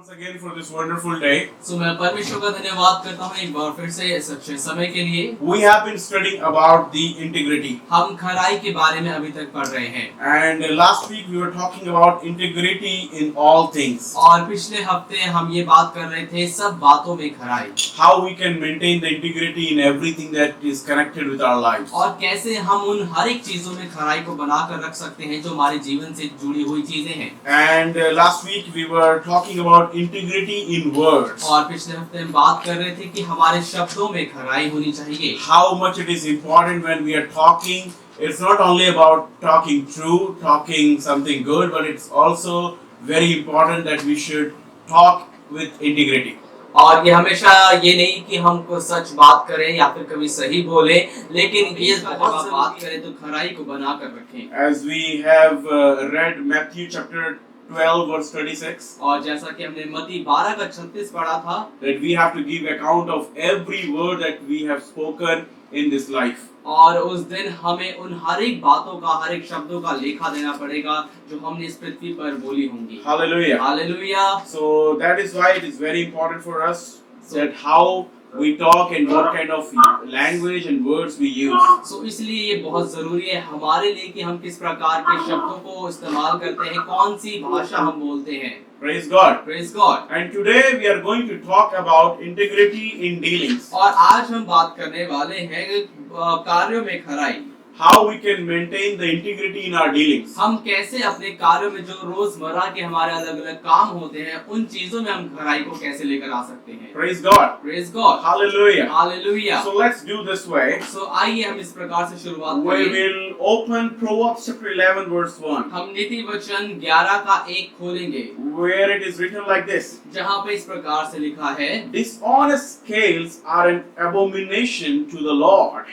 once again for this wonderful day. मैं परमेश्वर का धन्यवाद करता हूँ एक बार फिर से इस अच्छे समय के लिए। We have been studying about the integrity. हम खराई के बारे में अभी तक पढ़ रहे हैं। And last week we were talking about integrity in all things. और पिछले हफ्ते हम ये बात कर रहे थे सब बातों में खराई। How we can maintain the integrity in everything that is connected with our lives. और कैसे हम उन हर एक चीजों में खराई को बनाकर रख सकते हैं जो हमारे जीवन से जुड़ी हुई चीजें हैं। And last week we were talking about integrity in words. और पिछले हफ्ते हम बात कर रहे थे कि हमारे शब्दों में खराई होनी चाहिए। How much it is important when we are talking. It's not only about talking true, talking something good, but it's also very important that we should talk with integrity. और ये हमेशा ये नहीं कि हम को सच बात करें या फिर कभी सही बोले, लेकिन ये बहुत बात करें तो खराई को बना कर रखें। As we have read Matthew chapter 12 verse 36, और जैसा कि हमने मत्ती 12 का 36 पढ़ा था, that we have to give account of every word that we have spoken in this life. और उस दिन हमें उन हर एक बातों का, हर एक शब्दों का लेखा देना पड़ेगा जो हमने इस पृथ्वी पर बोली होंगी। Hallelujah. Hallelujah. So that is why it is very important for us that how we talk and what kind of language and words we use. So इसलिए ये बहुत जरूरी है हमारे लिए कि हम किस प्रकार के शब्दों को इस्तेमाल करते हैं, कौन सी भाषा हम बोलते हैं। Praise God. Praise God. And today we are going to talk about integrity in dealings. और आज हम बात करने वाले हैं कार्यों में खराई। How we can maintain the integrity in our dealings. हम कैसे अपने कार्यों में जो रोजमर्रा के हमारे अलग अलग काम होते हैं उन चीजों में हम खराई को कैसे लेकर आ सकते हैं। Praise God. Praise God. Hallelujah. Hallelujah. So let's do this way. So आइए हम इस प्रकार से शुरुआत We करें। will open Proverbs chapter 11 verse 1, हम नीति वचन 11 का 1 खोलेंगे, where it is written like this. जहाँ पे इस प्रकार से लिखा है, Dishonest scales are an abomination to the Lord,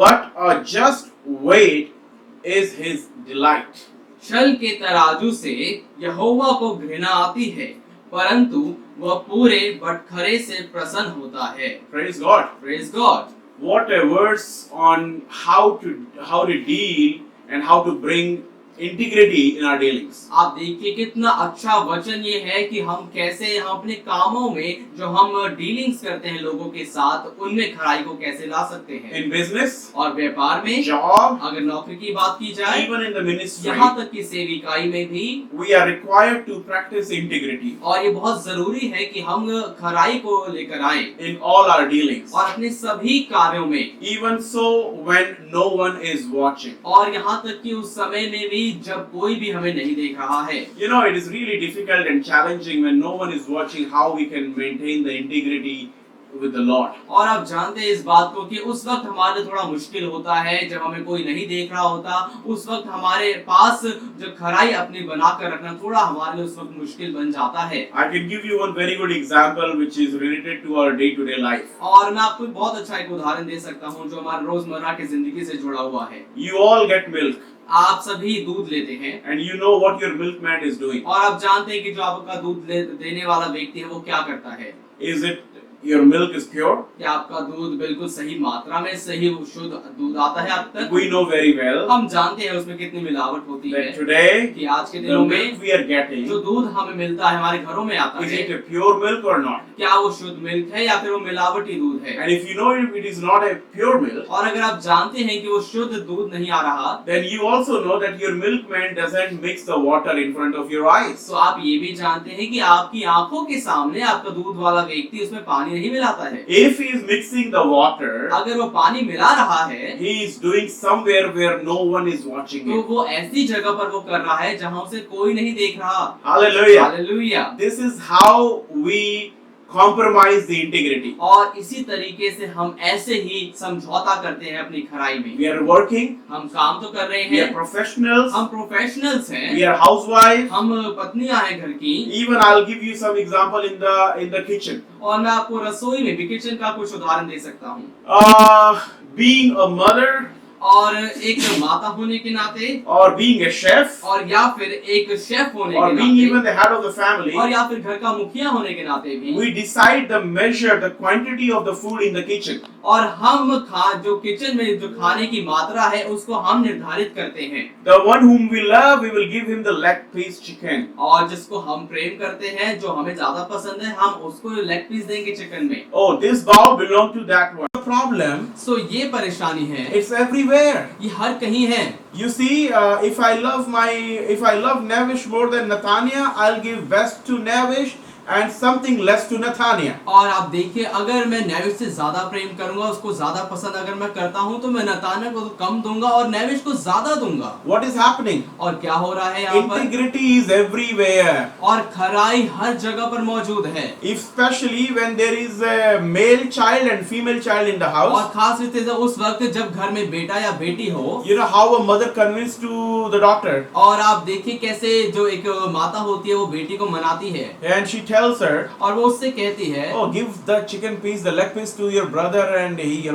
but a just weight is his delight. छल के तराजू से यहोवा को घृणा आती है, परंतु वह पूरे बटखरे से प्रसन्न होता है। Praise God. Praise God. What a verse on how to deal and how to bring integrity in our dealings. आप देखिए कितना अच्छा वचन ये है कि हम कैसे हम अपने कामों में जो हम डीलिंग्स करते हैं लोगों के साथ उनमें खराई को कैसे ला सकते हैं। In business, और व्यापार में, job, अगर नौकरी की बात की जाए, even in the ministry, यहाँ तक कि सेविकाई में भी we are required to practice integrity और ये बहुत जरूरी है कि हम खराई को लेकर आए in all our dealings. और अपने सभी कार्यों में, Even so, when no one is watching. और यहाँ तक कि उस समय में भी जब कोई भी हमें नहीं देख रहा है। You know, it is really difficult and challenging when no one is watching how we can maintain the integrity with the Lord. और आप जानते हैं इस बात को कि उस वक्त हमारे थोड़ा मुश्किल होता है जब हमें कोई नहीं देख रहा होता, उस वक्त हमारे पास जो खराई अपनी बना कर रखना थोड़ा हमारे लिए उस वक्त मुश्किल बन जाता है। I can give you one very good example which is related to our day-to-day life. और मैं आपको बहुत अच्छा एक उदाहरण दे सकता हूँ जो हमारे रोजमर्रा की जिंदगी से जुड़ा हुआ है। You all get milk. आप सभी दूध लेते हैं And you know what your milkman is doing. और आप जानते हैं कि जो आपका दूध देने वाला व्यक्ति है वो क्या करता है। Is it your milk is pure? क्या आपका दूध बिल्कुल सही मात्रा में सही शुद्ध दूध आता है आप तक? We know very well हम जानते हैं उसमें कितनी मिलावट होती है that today कि आज के the दिनों में milk we are getting, जो दूध हमें मिलता है हमारे घरों में आता is है, it a pure milk or not? क्या वो शुद्ध मिल्क है या फिर वो मिलावटी दूध है। And if you know if it is not a pure milk, और अगर आप जानते हैं कि वो शुद्ध दूध नहीं आ रहा, then you also know that your milkman doesn't mix the water in front of your eyes. तो आप ये भी जानते हैं कि आपकी आंखों के सामने आपका दूध वाला व्यक्ति उसमें पानी नहीं मिलाता है। If he is mixing the water, अगर वो पानी मिला रहा है he is doing somewhere where no one is watching तो it. वो ऐसी जगह पर वो कर रहा है जहाँ उसे कोई नहीं देख रहा। Hallelujah. Hallelujah. This is how we compromise the integrity. और इसी तरीके से हम ऐसे ही समझौता करते हैं अपनी खराई में। We are working, हम काम तो कर रहे we are हैं, professionals, हम प्रोफेशनल्स हैं, we are housewives. हम पत्नियां हैं घर की। Even I'll give you some example in the kitchen. और मैं आपको रसोई में भी किचन का कुछ उदाहरण दे सकता हूँ। Being a mother और एक माता होने के नाते or being a chef और या फिर एक शेफ होने or के being नाते even the head of the family, और या फिर घर का मुखिया होने के नाते भी we decide the measure, the quantity of the food in the kitchen. और हम जो किचन में जो खाने की मात्रा है उसको हम निर्धारित करते हैं। The one whom we love, we will give him the leg piece chicken. और जिसको हम प्रेम करते हैं, जो हमें ज्यादा पसंद है, हम उसको लेग पीस देंगे चिकन में। Oh, this bow belongs to that one. The problem, सो ये परेशानी है, it's everywhere. ये हर कहीं है। You see, if I love Navish more than Nathania, I'll give best to Navish and something less to Nathania. और आप देखिए, अगर मैं नेविश से ज्यादा प्रेम करूंगा, उसको ज्यादा पसंद अगर मैं करता हूं, तो मैं नतानिया को तो कम दूंगा और नेविश को ज्यादा दूंगा। What is happening? और क्या हो रहा है यहाँ पर? Integrity is everywhere. और खराई हर जगह पर मौजूद है। Especially when there is a male child and female child in the और house. खास रीते से उस वक्त जब घर में बेटा या बेटी हो, You know how a mother convinced to the daughter, और आप देखिए कैसे जो एक माता होती है वो बेटी को मनाती है and she tells her, और वो उससे कहती है, "Oh, give the chicken piece, the leg piece to your brother, and he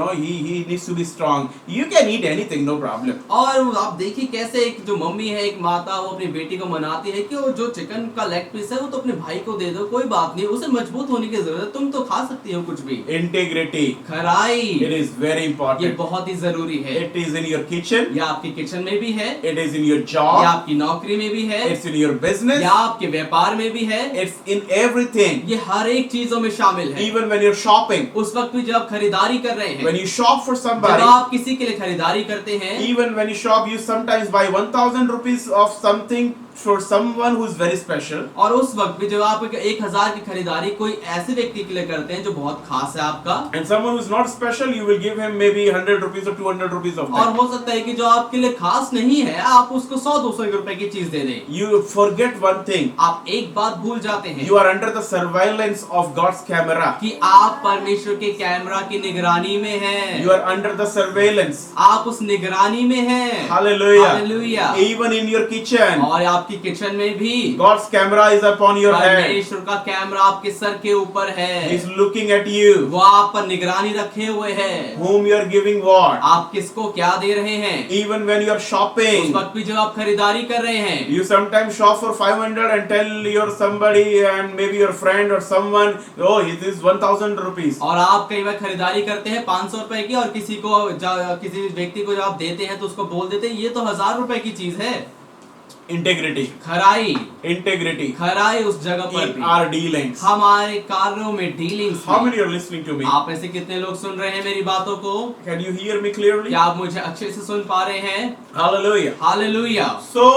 needs to be strong. You can eat anything, no problem." और आप देखिए कैसे एक जो मम्मी है, एक माता, वो अपनी बेटी को मनाती है कि वो जो चिकन का लेग पीस है वो तो अपने भाई को दे दो, कोई बात नहीं, उसे मजबूत होने की जरूरत है, तुम तो खा सकती हो कुछ भी। Integrity. खराई It is very ये important. बहुत ही जरूरी है। It is in your kitchen. ये आपके किचन में भी है, It is in your ये job. आपकी नौकरी में भी है, It's in your business. या आपके व्यापार में भी है, It's in everything. ये हर एक चीजों में शामिल है। Even when you're shopping, उस वक्त भी जब आप खरीदारी कर रहे हैं, when you shop for जब somebody, आप किसी के लिए खरीदारी करते हैं, even when you shop, you sometimes buy 1,000 rupees of something for someone who is very special. और उस वक्त भी जब आप 1000 की खरीदारी कोई ऐसे व्यक्ति के लिए करते हैं जो बहुत खास है आपका, And someone who is not special, you will give him maybe 100 rupees or 200 rupees of और that. हो सकता है कि जो आपके लिए खास नहीं है, आप उसको 100-200 रुपए की चीज दे दें। You forget one thing. आप एक बात भूल जाते हैं You are under the surveillance of God's camera. कि आप परमेश्वर के कैमरा की निगरानी में हैं। You are under the surveillance. आप उस निगरानी में हैं। Hallelujah. Hallelujah. Even in your kitchen, और आपकी किचन में भी God's camera is upon your head. परमेश्वर का कैमरा आपके सर के ऊपर है। He's looking at you. वो आप पर निगरानी रखे हुए है। Whom you are giving what? आप किसको क्या दे रहे हैं? Even when you are उस shopping, वक्त भी जब आप खरीदारी कर रहे हैं, you sometimes shop for 500 and tell your somebody and maybe your friend or someone, oh, it is 1,000 rupees. और आप कई बार खरीदारी करते हैं 500 रुपए की, और किसी व्यक्ति को जब आप देते हैं तो उसको बोल देते हैं ये तो 1000 रुपए की चीज है। Integrity. खराई Integrity. खराई उस जगह पर In भी our dealings. हमारे कार्यों में dealings How many are listening to me? आप में से कितने लोग सुन रहे हैं मेरी बातों को? Can you hear me clearly? क्या आप मुझे अच्छे से सुन पा रहे हैं? Hallelujah. Hallelujah. So,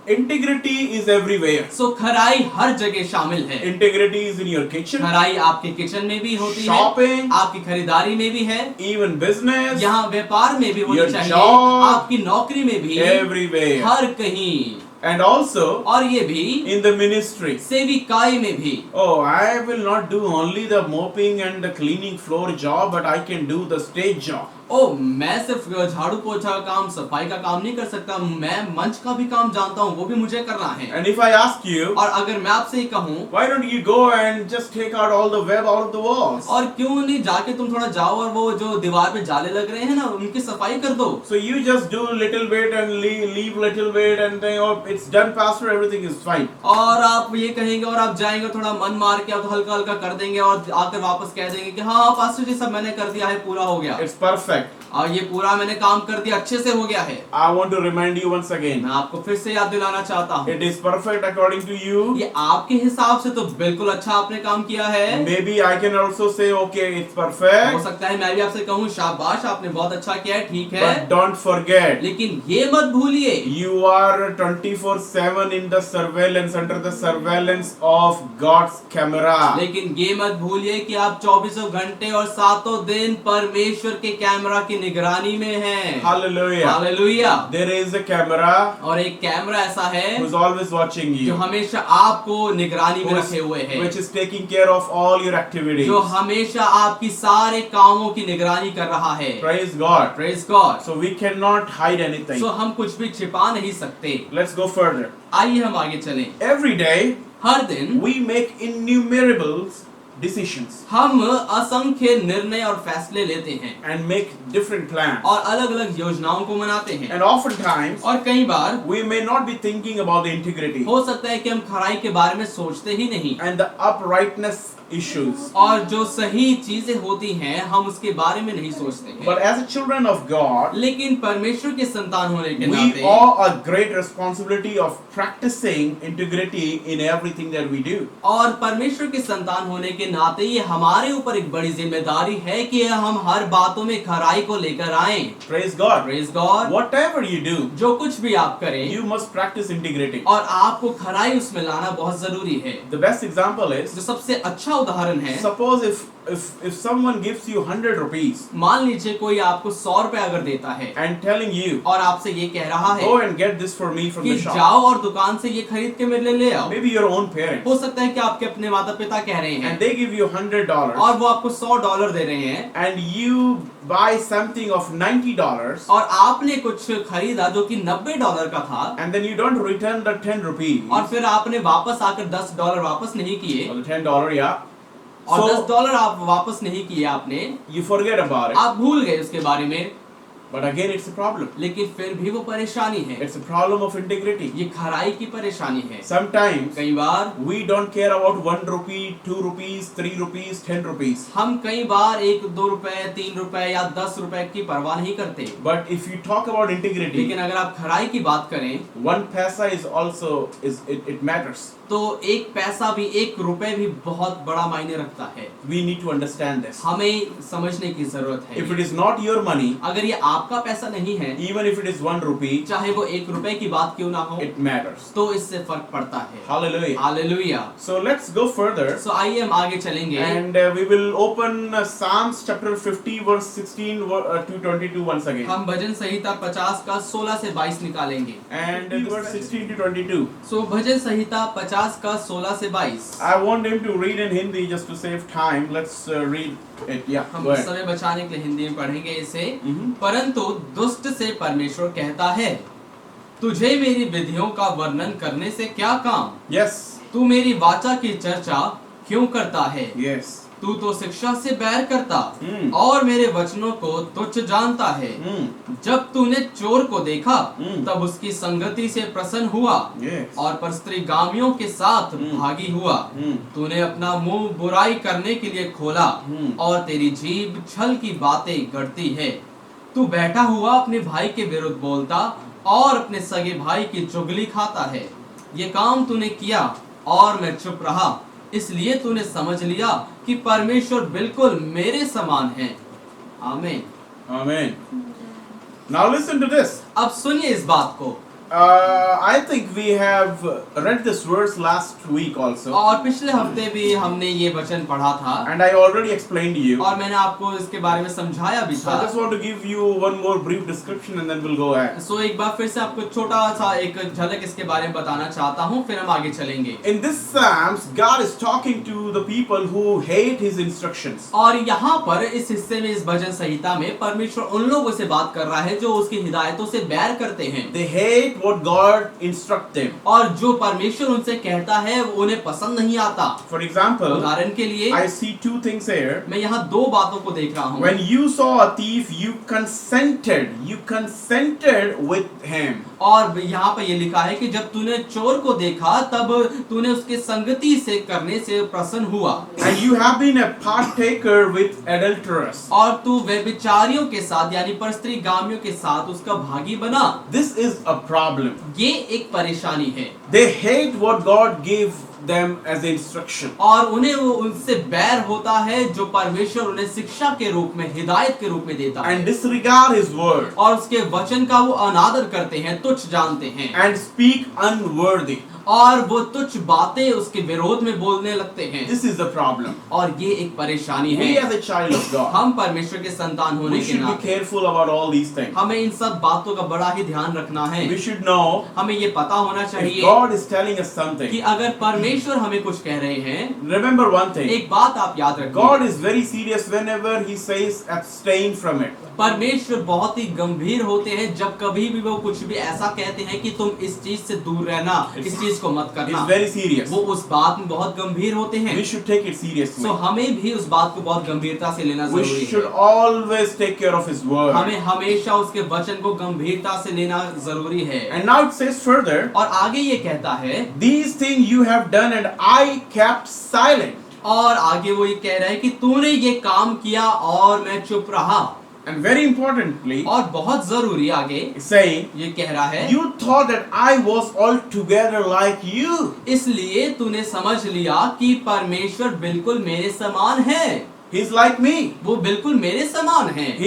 integrity is everywhere. सो खराई हर जगह शामिल है। Integrity is in your kitchen, खराई आपके किचन में भी होती है, shopping, आपकी खरीदारी में भी है, even business, यहाँ व्यापार में भी होनी your चाहिए, job, आपकी नौकरी में भी, everywhere. हर कहीं, And also और ये भी in the ministry. सेविकाई में भी। Oh, I will not do only the mopping and the cleaning floor job, but I can do the stage job. ओ मैं सिर्फ झाड़ू पोछा का काम, सफाई का काम नहीं कर सकता, मैं मंच का भी काम जानता हूँ, वो भी मुझे करना है। And if I ask you, और अगर मैं आपसे ही कहूँ, why don't you go and just take out all the web out of the walls? और क्यों नहीं जाके तुम थोड़ा जाओ और वो जो दीवार पे जाले लग रहे हैं ना, उनकी सफाई कर दो। So you just do little bit and leave little bit and then oh, it's done, pastor, everything is fine. और आप ये कहेंगे और आप जाएंगे थोड़ा मन मार के, आप हल्का हल्का कर देंगे और आकर वापस कह देंगे कि हाँ पास्टर जी सब मैंने कर दिया है, पूरा हो गया, It's perfect. और ये पूरा मैंने काम कर दिया, अच्छे से हो गया है। I want to remind you once again. मैं आपको फिर से याद दिलाना चाहता हूँ, It is perfect according to you. ये आपके हिसाब से तो बिल्कुल अच्छा आपने काम किया है। Maybe I can also say, okay, it's हो perfect. सकता है मैं भी आपसे कहूँ शाबाश आपने बहुत अच्छा किया है, ठीक है, But don't forget, लेकिन ये मत भूलिए you are 24/7 in the surveillance, under the surveillance of God's camera. लेकिन ये मत भूलिए कि आप 24 घंटे और 7 दिन परमेश्वर के कैमरा की निगरानी में हैं। Hallelujah. Hallelujah. There is a camera और एक कैमरा ऐसा है who's always watching जो you, हमेशा आपको निगरानी में रखे हुए है, which is taking care of all your activities. जो हमेशा आपकी सारे कामों की निगरानी कर रहा है। Praise God. Praise God. So we cannot hide anything. सो हम कुछ भी छिपा नहीं सकते। Let's go further. आइए हम आगे चलें। Every day हर दिन we make innumerable decisions हम असंख्य निर्णय और फैसले लेते हैं and make different plans. और अलग अलग योजनाओं को मनाते हैं And oftentimes, और कई बार we may not be thinking about the integrity हो सकता है कि हम खराई के बारे में सोचते ही नहीं and the uprightness issues. और जो सही चीजें होती हैं हम उसके बारे में नहीं सोचते हैं। But as a children of God, लेकिन परमेश्वर के संतान होने के we नाते all a great responsibility of practicing integrity in everything that we do. और परमेश्वर के संतान होने के नाते ये हमारे ऊपर एक बड़ी जिम्मेदारी है कि हम हर बातों में खराई को लेकर आएं। Praise God. Praise God. Whatever you do, जो कुछ भी आप करें you must practice integrity. और आपको खराई उसमें लाना बहुत जरूरी है। The best example is, जो सबसे अच्छा उदाहरण है, suppose if someone gives you 100 rupees मान लीजिए कोई आपको 100 रुपए अगर देता है and telling you, और आपसे ये कह रहा है go and get this for me from कि the shop. जाओ और दुकान से ये खरीद के मेरे लिए ले आओ। Maybe your own parents. हो सकता है कि आपके अपने माता पिता कह रहे हैं And they give you $100 और वो आपको $100 दे रहे हैं and you buy something of $90 और आपने कुछ खरीदा जो कि $90 का था and then you don't return the 10 rupees और फिर आपने वापस आकर $10 वापस नहीं किए or the $10, yeah. और So $10 आप वापस नहीं किए आपने, you forget about it. आप भूल गए उसके बारे में, But again, it's a problem. लेकिन फिर भी वो परेशानी है। It's a problem of integrity. ये खराई की परेशानी है। Sometimes कई बार we don't care about 1 rupee, 2 rupees, 3 rupees, 10 rupees. हम कई बार 1, 2 रुपए, 3 रुपए या 10 रुपए की परवाह नहीं करते। But if you talk about integrity, लेकिन अगर आप खराई की बात करें 1 paisa is also it matters. तो 1 पैसा भी, 1 रुपए भी बहुत बड़ा मायने रखता है। We need to understand this. हमें समझने की जरूरत है। If it is not your money, अगर ये आपका पैसा नहीं है, even if it is 1 rupee, चाहे वो 1 रुपए की बात क्यों ना हो, it matters. तो इससे फर्क पड़ता है। Hallelujah. Hallelujah. So let's go further. सो आइए हम आगे चलेंगे And we will open Psalms chapter 50 verse 16 to 22 once again. हम भजन संहिता 50 का 16 से 22 निकालेंगे। And verse 16 to 22. सो भजन संहिता 50 का 16 से 22। I want him to read in Hindi just to save time. Let's read it. Yeah, हम go ahead. समय बचाने के लिए हिंदी में पढ़ेंगे इसे। Mhm. परंतु दुष्ट से परमेश्वर कहता है, तुझे मेरी विधियों का वर्णन करने से क्या काम? Yes. तू मेरी वाचा की चर्चा क्यों करता है? Yes. तू तो शिक्षा से बैर करता Hmm. और मेरे वचनों को तुच्छ जानता है। Hmm. जब तूने चोर को देखा Hmm. तब उसकी संगति से प्रसन्न हुआ Yes. और परस्त्रीगामियों के साथ Hmm. भागी हुआ। Hmm. तूने अपना मुंह बुराई करने के लिए खोला Hmm. और तेरी जीभ छल की बातें गढ़ती है। तू बैठा हुआ अपने भाई के विरुद्ध बोलता और अपने सगे भाई की चुगली खाता है। ये काम तूने किया और मैं चुप रहा, इसलिए तूने समझ लिया कि परमेश्वर बिल्कुल मेरे समान है। आमीन। Amen. Now listen to this. अब सुनिए इस बात को। I think we have read this verse last week also. और पिछले हफ्ते भी हमने ये वचन पढ़ा था And I already explained to you. और मैंने आपको इसके बारे में समझाया भी So I था। just want to give you one more brief description and then we'll go ahead. सो एक बार फिर से आपको छोटा सा एक झलक इसके बारे में बताना चाहता हूँ, फिर हम आगे चलेंगे। In this Psalms, God is talking to the people who hate His instructions. और यहाँ पर इस हिस्से में, इस भजन संहिता में परमेश्वर उन लोगों से बात कर रहा है जो उसकी हिदायतों से बैर करते हैं They hate what God instruct them. और जो परमेश्वर उनसे कहता है वो उन्हें पसंद नहीं आता। For example, उदाहरण के लिए I see 2 things here. मैं यहाँ 2 बातों को देख रहा हूँ। When you saw a thief, you consented with him. और यहाँ पर ये लिखा है कि जब तूने चोर को देखा तब तूने उसके संगति से करने से प्रसन्न हुआ And you have been a partaker with adulterers. और तू व्यभिचारियों के साथ यानी परस्त्रीगामियों के साथ उसका भागी बना। This is a problem. ये एक परेशानी है They hate what God gave them as instruction. और उन्हें वो उनसे बैर होता है जो परमेश्वर उन्हें शिक्षा के रूप में, हिदायत के रूप में देता है And disregard His word. और उसके वचन का वो अनादर करते हैं, तुच्छ जानते हैं And speak unworthy. और वो तुच्छ बातें उसके विरोध में बोलने लगते हैं। This is the problem. और ये एक परेशानी We है। as a child of God, हम परमेश्वर के संतान होने we के should be नाते careful about all these things. हमें इन सब बातों का बड़ा ही ध्यान रखना है। We should know हमें ये पता होना if चाहिए God is telling us कि something. अगर परमेश्वर हमें कुछ कह रहे हैं, Remember one thing. एक बात आप याद रखिए, God is very serious whenever He says abstain from it. परमेश्वर बहुत ही गंभीर होते हैं जब कभी भी वो कुछ भी ऐसा कहते हैं कि तुम इस चीज से दूर रहना, इस चीज इसको मत He's करना। very serious. वो उस बात में बहुत गंभीर होते हैं। We should take it seriously. सो हमें भी उस बात को बहुत गंभीरता से लेना We जरूरी should है। always take care of His word. हमें हमेशा उसके वचन को गंभीरता से लेना जरूरी है। And now it says further, और आगे ये कहता है, these things you have done and I kept silent. और आगे वो ये कह रहा है कि तूने ये काम किया और मैं चुप रहा। And very importantly, और बहुत जरूरी आगे it's saying, ये कह रहा है, you thought that I was altogether like you. इसलिए तूने समझ लिया कि परमेश्वर बिल्कुल मेरे समान है। He's like me. वो बिल्कुल मेरे समान है।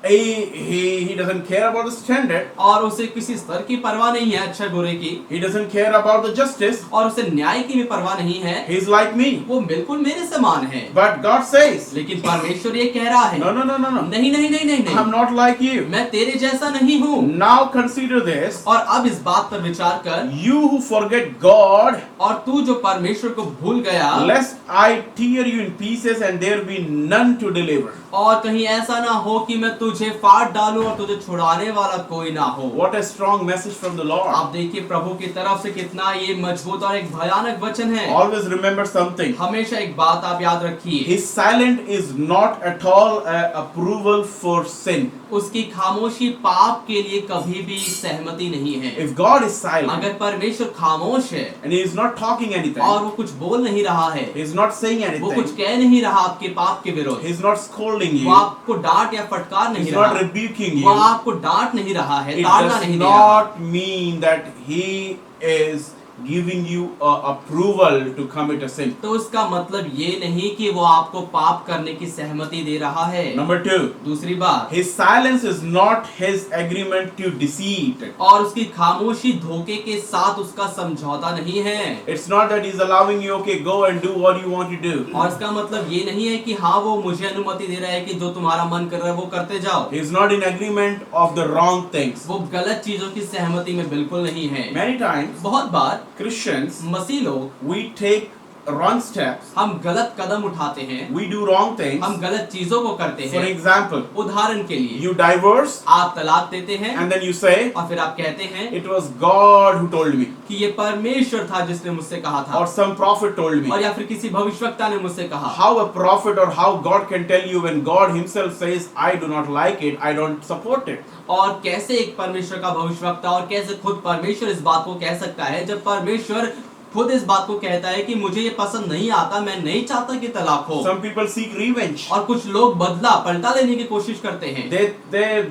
He doesn't care about the standard. और उसे किसी स्तर की परवाह नहीं है अच्छे बुरे की, He doesn't care about the justice. और उसे न्याय की भी परवाह नहीं है। He's like me. वो बिल्कुल मेरे समान है। But God says, लेकिन परमेश्वर ये कह रहा है, no. नहीं नहीं नहीं नहीं I'm नहीं, not like you. मैं तेरे जैसा नहीं हूँ। Now consider this. और अब इस बात पर विचार कर, You who forget God, और तू जो परमेश्वर को भूल गया, lest I tear you in pieces and there be none to deliver. और कहीं ऐसा ना हो कि मैं तुझे फाड़ डालूं और तुझे छुड़ाने वाला कोई ना हो। What a strong message from the Lord. आप देखिए प्रभु की तरफ से कितना ये मजबूत और एक भयानक वचन है। Always remember something. हमेशा एक बात आप याद रखिए, His silence is not at all approval for sin. उसकी खामोशी पाप के लिए कभी भी सहमति नहीं है। If God is silent अगर परमेश्वर खामोश है and He is not talking anything, और वो कुछ बोल नहीं रहा है, He is not saying वो कुछ anything, कह नहीं रहा आपके पाप के विरोध, He is not scolding वो you, आपको डांट या फटकार He नहीं is not रहा, rebuking वो you, आपको डांट नहीं रहा है, it ताड़ना does नहीं दे रहा। not mean that He is giving you approval to commit a sin. तो उसका मतलब ये नहीं कि वो आपको पाप करने की सहमति दे रहा है। Number 2, दूसरी बात, His silence is not His agreement to deceit. और उसकी खामोशी धोखे के साथ उसका समझौता नहीं है। It's not that He's allowing you, okay, go and do what you want to do. और इसका मतलब ये नहीं है कि हाँ वो मुझे अनुमति दे रहा है कि जो तुम्हारा मन कर रहा है वो करते जाओ। He's not in agreement of the wrong things. वो गलत चीजों की सहमति में बिल्कुल नहीं है। Many times, बहुत बार Christians, मसीह लोग we take wrong steps, हम गलत कदम उठाते हैं, we do wrong things. हम गलत चीजों को करते For हैं। example, उदाहरण के लिए you divorce आप तलाक देते हैं and then you say, और फिर आप कहते हैं it was God who told me, कि ये परमेश्वर था जिसने मुझसे कहा था, or some prophet told me. और या फिर किसी भविष्यवक्ता ने मुझसे कहा। How a prophet or how God can tell you when God Himself says, I do not like it, I don't support it. और कैसे एक परमेश्वर का भविष्यवक्ता और कैसे खुद परमेश्वर इस बात को कह सकता है जब परमेश्वर खुद इस बात को कहता है कि मुझे ये पसंद नहीं आता, मैं नहीं चाहता कि तलाक हो। Some people seek revenge. और कुछ लोग बदला पलटा लेने की कोशिश करते हैं,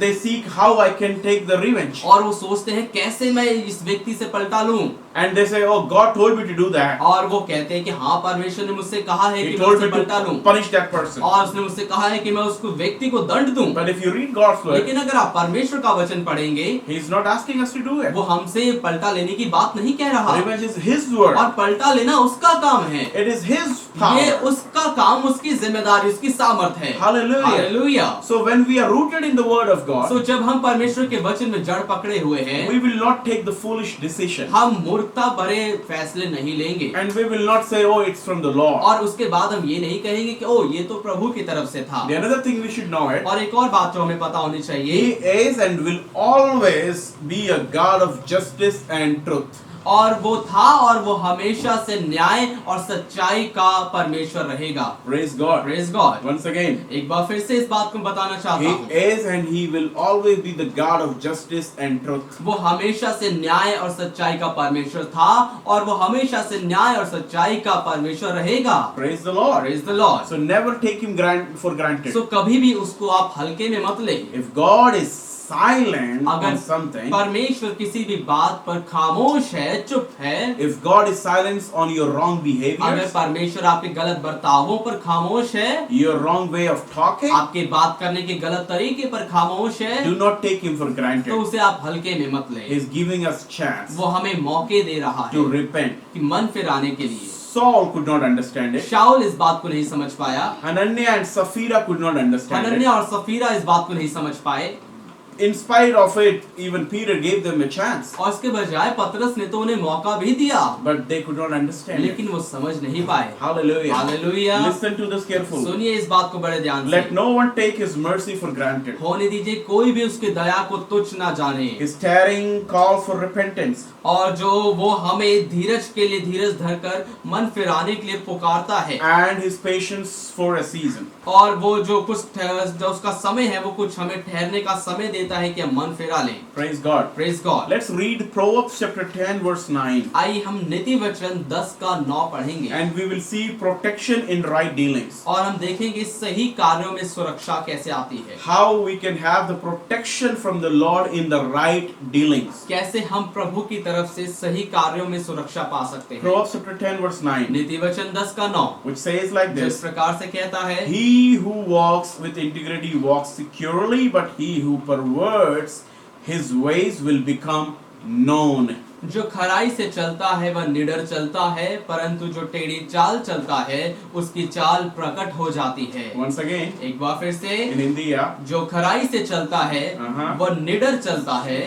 They seek how I can take the revenge. और वो सोचते हैं कैसे मैं इस व्यक्ति से पलटा लूं। And they say, oh, God told me to do that. और वो कहते हैं कि हाँ परमेश्वर ने मुझसे कहा है He कि मैं told उससे me पलटा लूं, to punish that person. और उसने मुझसे कहा है कि मैं उसको व्यक्ति को दंड दूं। But if you read God's word, लेकिन अगर आप परमेश्वर का वचन पढ़ेंगे, He's not asking us to do it. वो हमसे पलटा लेने की बात नहीं कह रहा, Revenge is His word. और पलटा लेना उसका काम है। It is His ये power. उसका काम, उसकी जिम्मेदारी, उसकी सामर्थ है। Hallelujah. Hallelujah. So when we are rooted in the word of God, सो जब हम परमेश्वर के वचन में जड़ पकड़े हुए हैं, we will not take the foolish decision. हम मूर्खता भरे फैसले नहीं लेंगे, And we will not say, oh, it's from the Lord. और उसके बाद हम ये नहीं कहेंगे कि ओ ये तो प्रभु की तरफ से था। The another thing we should know it, और एक और बात जो हमें पता होनी चाहिए, He is and will always be a God of justice and truth. और वो था और वो हमेशा से न्याय और सच्चाई का परमेश्वर रहेगा। Praise God. Praise God. Once again, एक बार फिर से इस बात को बताना चाहता He हूँ, is and He will always be the God of justice and truth. वो हमेशा से न्याय और सच्चाई का परमेश्वर था और वो हमेशा से न्याय और सच्चाई का परमेश्वर रहेगा। Praise the Lord. Praise the Lord. So never take Him for granted. सो कभी भी उसको आप हल्के में मत लें। If God is silent अगर on something, परमेश्वर किसी भी बात पर खामोश है, चुप है, if God is silent on your wrong अगर behaviors, परमेश्वर आपके गलत बर्तावों पर खामोश है, your wrong way of talking, आपके बात करने के गलत तरीके पर खामोश है, do not take Him for तो granted. उसे आप हल्के में मत लें। He's giving us chance वो हमें मौके दे रहा to है repent. कि मन फिराने के लिए। Saul could not understand it. शाऊल इस बात को नहीं समझ पाया, Hananiah and Sapphira could not understand it. हनन्याह और सफीरा इस बात को नहीं समझ पाए, in spite of it, even Peter gave them a chance, और इसके बजाय पतरस ने तो उन्हें मौका भी दिया, but they could not understand it. लेकिन वो समझ नहीं पाए। Hallelujah. Hallelujah. Listen to this carefully. सुनिए इस बात को बड़े ध्यान Let से। no one take his mercy for granted. होने दीजिए कोई भी उसकी दया को तुच्छ ना जाने। His tearing call for repentance. और जो वो हमें धीरज के लिए धीरज धरकर मन फिराने के लिए पुकारता है, And his patience for a season. और वो जो जो उसका समय है वो कुछ हमें ठहरने का समय देता है कि हम मन फिरा लें। Praise God. Praise God. Let's read Proverbs chapter 10 verse 9. आइए हम नीति वचन 10 का 9 पढ़ेंगे, And we will see protection in right dealings. और हम देखेंगे सही कार्यों में सुरक्षा कैसे आती है, How we can have the protection from the Lord in the right dealings. कैसे हम प्रभु की तरफ से सही कार्यों में सुरक्षा पा सकते हैं। Proverbs chapter 10 verse 9, नीति वचन 10 का 9 which says like जिस this. प्रकार से कहता है, He who walks with integrity walks securely, but he who perverts his ways will become known. जो खराई से चलता है वह निडर चलता है, परंतु जो टेढ़ी चाल चलता है उसकी चाल प्रकट हो जाती है। Once again, एक बार फिर से, in India, जो खराई से चलता है वह निडर चलता है,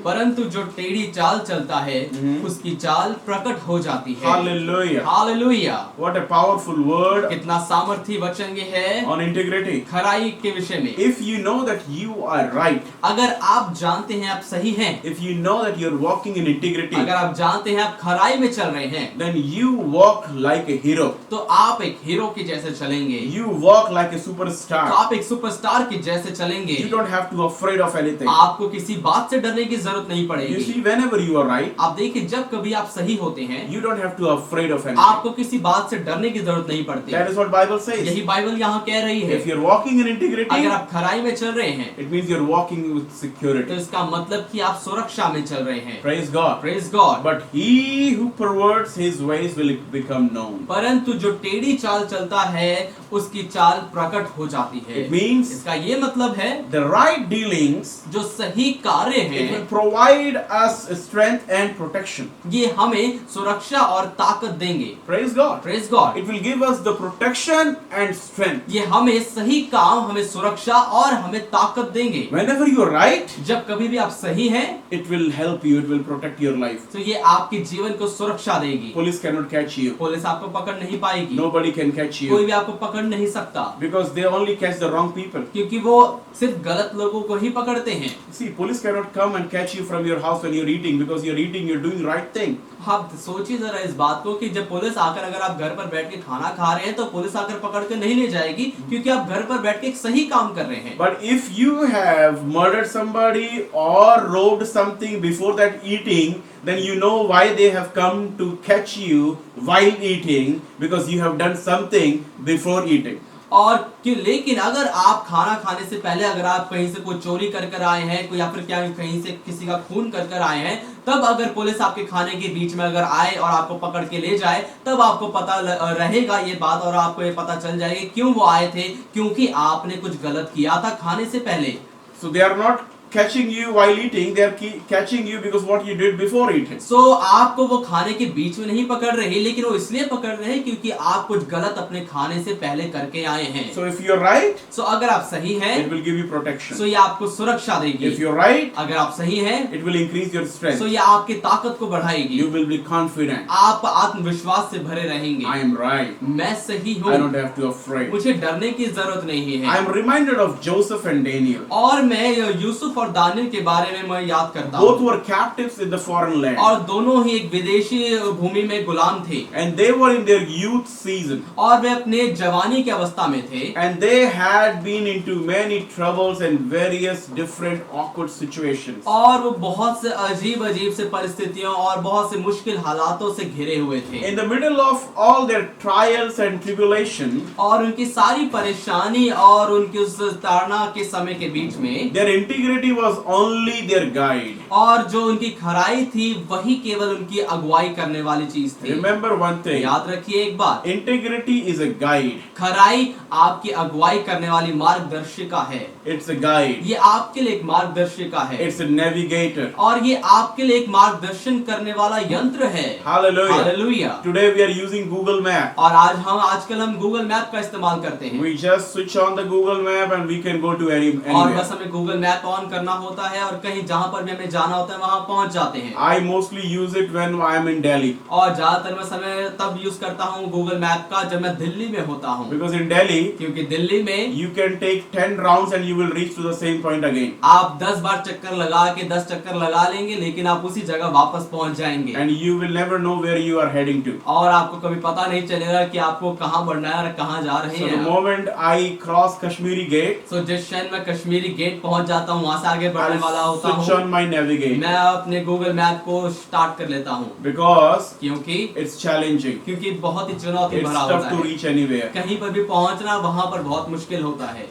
परंतु जो टेढ़ी चाल चलता है उसकी चाल प्रकट हो जाती है। hallelujah. Hallelujah. What a powerful word कितना सामर्थी वचन ये है on integrity. खराई के विषय में। If you know that you are right, अगर आप जानते हैं आप सही हैं, if you know that you're walking in integrity, अगर आप जानते हैं आप खराई में चल रहे हैं, then you walk like a hero. तो आप एक हीरो के जैसे चलेंगे, You walk like a तो superstar. आप एक सुपरस्टार के जैसे चलेंगे। You don't have to be afraid of anything. आपको किसी बात से डरने की जरूरत नहीं You पड़ेगी। see, whenever you are right, आप देखिए जब कभी आप सही होते हैं, you don't have to be afraid of anything. आपको किसी बात से डरने की जरूरत नहीं पड़ती। That is what Bible says. यही बाइबल यहाँ कह रही है। If you're walking in integrity, अगर आप खराई में चल रहे हैं it means you're walking with तो security. इसका मतलब कि आप सुरक्षा में चल रहे हैं। Praise God. Praise God. But he who perverts his ways will become known. परंतु जो टेढ़ी चाल चलता है उसकी चाल प्रकट हो जाती है। It means इसका ये मतलब है the right dealings, जो सही कार्य it will है provide us strength and protection. ये हमें सुरक्षा और ताकत देंगे। Praise God. Praise God. It will give us the protection and strength. ये हमें सही काम, हमें सुरक्षा और हमें ताकत देंगे। Whenever you're right, जब कभी भी आप सही हैं it will help you, it will protect your life. तो ये आपके जीवन को सुरक्षा देगी। Police cannot catch you. Police आपको पकड़ नहीं पाएगी, Nobody can catch कोई you भी आपको पकड़ नहीं सकता, because they only catch the wrong people. क्योंकि वो सिर्फ गलत लोगों को ही पकड़ते हैं। See, police cannot come and catch you from your house when you're eating because you're eating, you're doing right thing. आप सोचिए जरा इस बात को कि जब पुलिस आकर अगर आप घर पर बैठ के खाना खा रहे हैं तो पुलिस आकर पकड़ के नहीं ले जाएगी, क्योंकि आप घर पर बैठ के एक सही काम कर रहे हैं। But if you have murdered somebody or robbed something before that eating, then you know why they have come to catch you while eating, because you have done something before eating. और क्यों, लेकिन अगर आप खाना खाने से पहले अगर आप कहीं से कोई चोरी कर कर आए हैं, कोई या फिर क्या कहीं से किसी का खून कर कर आए हैं, तब अगर पुलिस आपके खाने के बीच में अगर आए और आपको पकड़ के ले जाए, तब आपको पता रहेगा ये बात और आपको ये पता चल जाएगी क्यों वो आए थे, क्योंकि आपने कुछ गलत किया था खाने से पहले। So they are not catching you while eating, they are catching you because what you did before eating. सो आपको वो खाने के बीच में नहीं पकड़ रहे, लेकिन वो इसलिए पकड़ रहे हैं क्योंकि आप कुछ गलत अपने खाने से पहले करके आए हैं। So if you're right, सो अगर आप सही हैं, it will give you protection. सो ये आपको सुरक्षा देगी। If you're right, अगर आप सही हैं, it will increase your so strength. ये आपकी ताकत को बढ़ाएगी। You will be confident. आप आत्मविश्वास से भरे रहेंगे। I am right. मैं सही I हूँ, don't have to be afraid. मुझे डरने की जरूरत नहीं I है। am reminded of Joseph and Daniel. और मैं यूसुफ और दानियल के बारे में मैं याद करता Both हूँ, were captives in the foreign land. और दोनों ही एक विदेशी भूमि में गुलाम थे, And they were in their youth season. और वे अपने जवानी की अवस्था में थे, And they had been into many troubles and various different awkward situations. और वो बहुत से अजीब अजीब से परिस्थितियों और बहुत से मुश्किल हालातों से घिरे हुए थे। In the middle of all their trials and tribulation, और उनकी सारी परेशानी और उनकी उस ताड़ना के समय के बीच में, their integrity was only their guide. और जो उनकी खराई थी वही केवल उनकी अगुवाई करने वाली चीज थी। Remember one thing. याद रखिए एक बात, Integrity is a guide. खराई आपकी अगुवाई करने वाली मार्गदर्शिका है। It's a guide. ये आपके लिए एक मार्गदर्शिका है, It's a navigator. और ये आपके लिए एक मार्गदर्शन करने वाला यंत्र है। Hallelujah. Hallelujah. Today we are using Google Map. और आजकल हम गूगल मैप का इस्तेमाल करते हैं, We just switch on the Google Map and we can go to और anywhere. बस हमें गूगल मैप ऑन करना होता है और कहीं जहाँ पर भी हमें जाना होता है वहाँ पहुँच जाते हैं। I mostly use it when I am in Delhi. और ज्यादातर मैं समय तब यूज करता हूँ गूगल मैप का जब मैं दिल्ली में होता हूँ, Because in Delhi, क्योंकि दिल्ली में you can take 10 rounds and you will reach to the same point again. आप 10 बार चक्कर लगा के 10 चक्कर लगा लेंगे लेकिन आप उसी जगह वापस पहुंच जाएंगे And you will never know where you are heading to. और आपको कभी पता नहीं चलेगा कि आपको कहाँ बढ़ना है और कहाँ जा रहे So the हैं। moment I cross Kashmiri Gate, तो जिस क्षण मैं कश्मीरी गेट पहुंच जाता हूँ वहां से आगे बढ़ने वाला I'll होता switch हूँ, on my navigate मैं अपने गूगल मैप को स्टार्ट कर लेता हूँ because क्योंकि it's बहुत ही चुनौती It's भरा tough होता to है। reach anywhere. कहीं पर भी पहुंचना वहां पर बहुत मुश्किल होता है।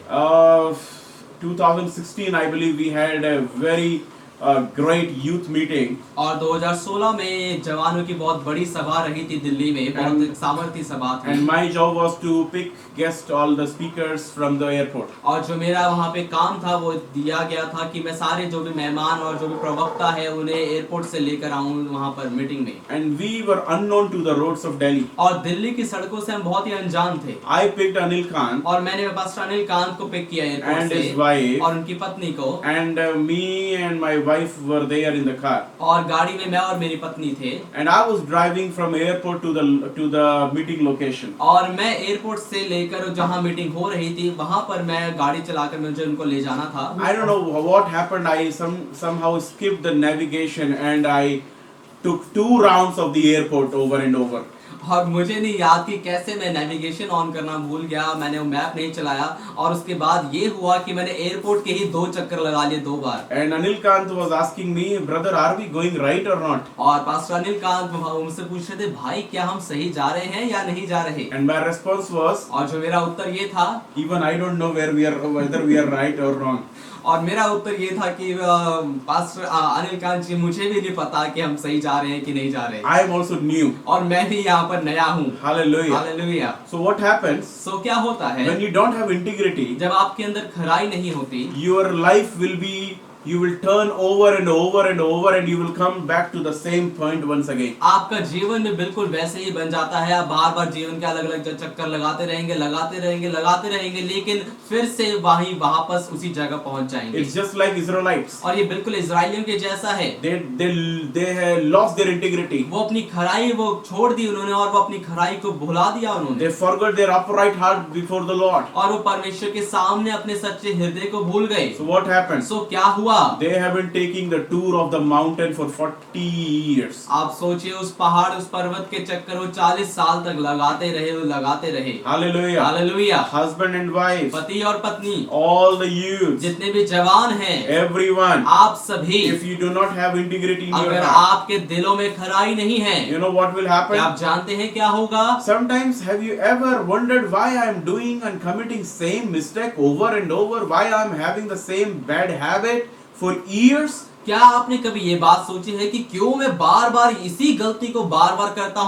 2016, I believe we had a very great youth meeting. और 2016 में जवानों की बहुत बड़ी सभा रही थी दिल्ली में, बहुत एक सामर्थ्य सभा थी। And my job was to pick guest all the speakers from the airport. और जो मेरा वहाँ पे काम था वो दिया गया था कि मैं सारे जो भी मेहमान और जो भी प्रवक्ता है उन्हें एयरपोर्ट से लेकर आऊँ वहाँ पर मीटिंग में। And we were unknown to the roads of Delhi. और दिल्ली की सड़कों से हम बहुत ही अनजान थे। I picked Anil Khan और मैंने पास्टर अनिल कांत को पिक किया एयरपोर्ट and से his wife, और उनकी पत्नी को, and me and my wife were there in the car. और गाड़ी में मैं और मेरी पत्नी थे। And I was driving from airport to the meeting location. और मैं एयरपोर्ट से लेकर जहाँ मीटिंग हो रही थी वहाँ पर मैं गाड़ी चलाकर मुझे उनको ले जाना था। I don't know what happened. I somehow skipped the navigation and I took 2 rounds of the airport over and over. और मुझे नहीं याद कि कैसे मैं नेविगेशन ऑन करना भूल गया, मैंने वो मैप नहीं चलाया और उसके बाद ये हुआ कि मैंने एयरपोर्ट के ही 2 चक्कर लगा लिए 2 बार। And Anil Kant was asking me, brother, are we going right or not? और पास्टर अनिल कांत उनसे पूछ रहे थे, भाई क्या हम सही जा रहे हैं या नहीं जा रहे? And my response was, और जो मेरा उत्तर ये था, even I don't know whether we are right or wrong. और मेरा उत्तर ये था कि पास्टर अनिल कांत जी मुझे भी नहीं पता कि हम सही जा रहे हैं कि नहीं जा रहे। I am also new. और मैं भी यहाँ पर नया हूँ। Hallelujah. Hallelujah. So what happens सो क्या होता है when you don't have integrity? जब आपके अंदर खराई नहीं होती, Your life will be, you will turn over and over and over and you will come back to the same point once again. आपका जीवन में बिल्कुल वैसे ही बन जाता है। आप बार बार जीवन के अलग अलग चक्कर लगाते रहेंगे लेकिन फिर से वहीं वापस उसी जगह पहुंच जाएंगे। It's just like Israelites. और ये बिल्कुल इजरायलियों के जैसा है। They have lost their integrity. वो अपनी खराई वो छोड़ दी उन्होंने और वो अपनी खराई को भुला दिया उन्होंने। They forgot their upright heart before the Lord. और वो परमेश्वर के सामने अपने सच्चे हृदय को भूल गए। So what happened? सो क्या हुआ? They have been taking the tour of the mountain for 40 years. आप सोचिए उस पहाड़ उस पर्वत के चक्कर वो 40 साल तक लगाते रहे। Hallelujah. Hallelujah. Husband and wife, पति और पत्नी, all the youths, जितने भी जवान हैं, everyone. आप सभी, If you do not have integrity in your अगर heart, आपके दिलों में खराई नहीं है, you know what will क्या happen? आप जानते हैं क्या होगा? Sometimes have you ever wondered why I am doing and committing same mistake over and over? Why I am having the same bad habit for years? क्या आपने कभी ये बात सोची है कि क्यों मैं बार बार इसी गलती को बार बार करता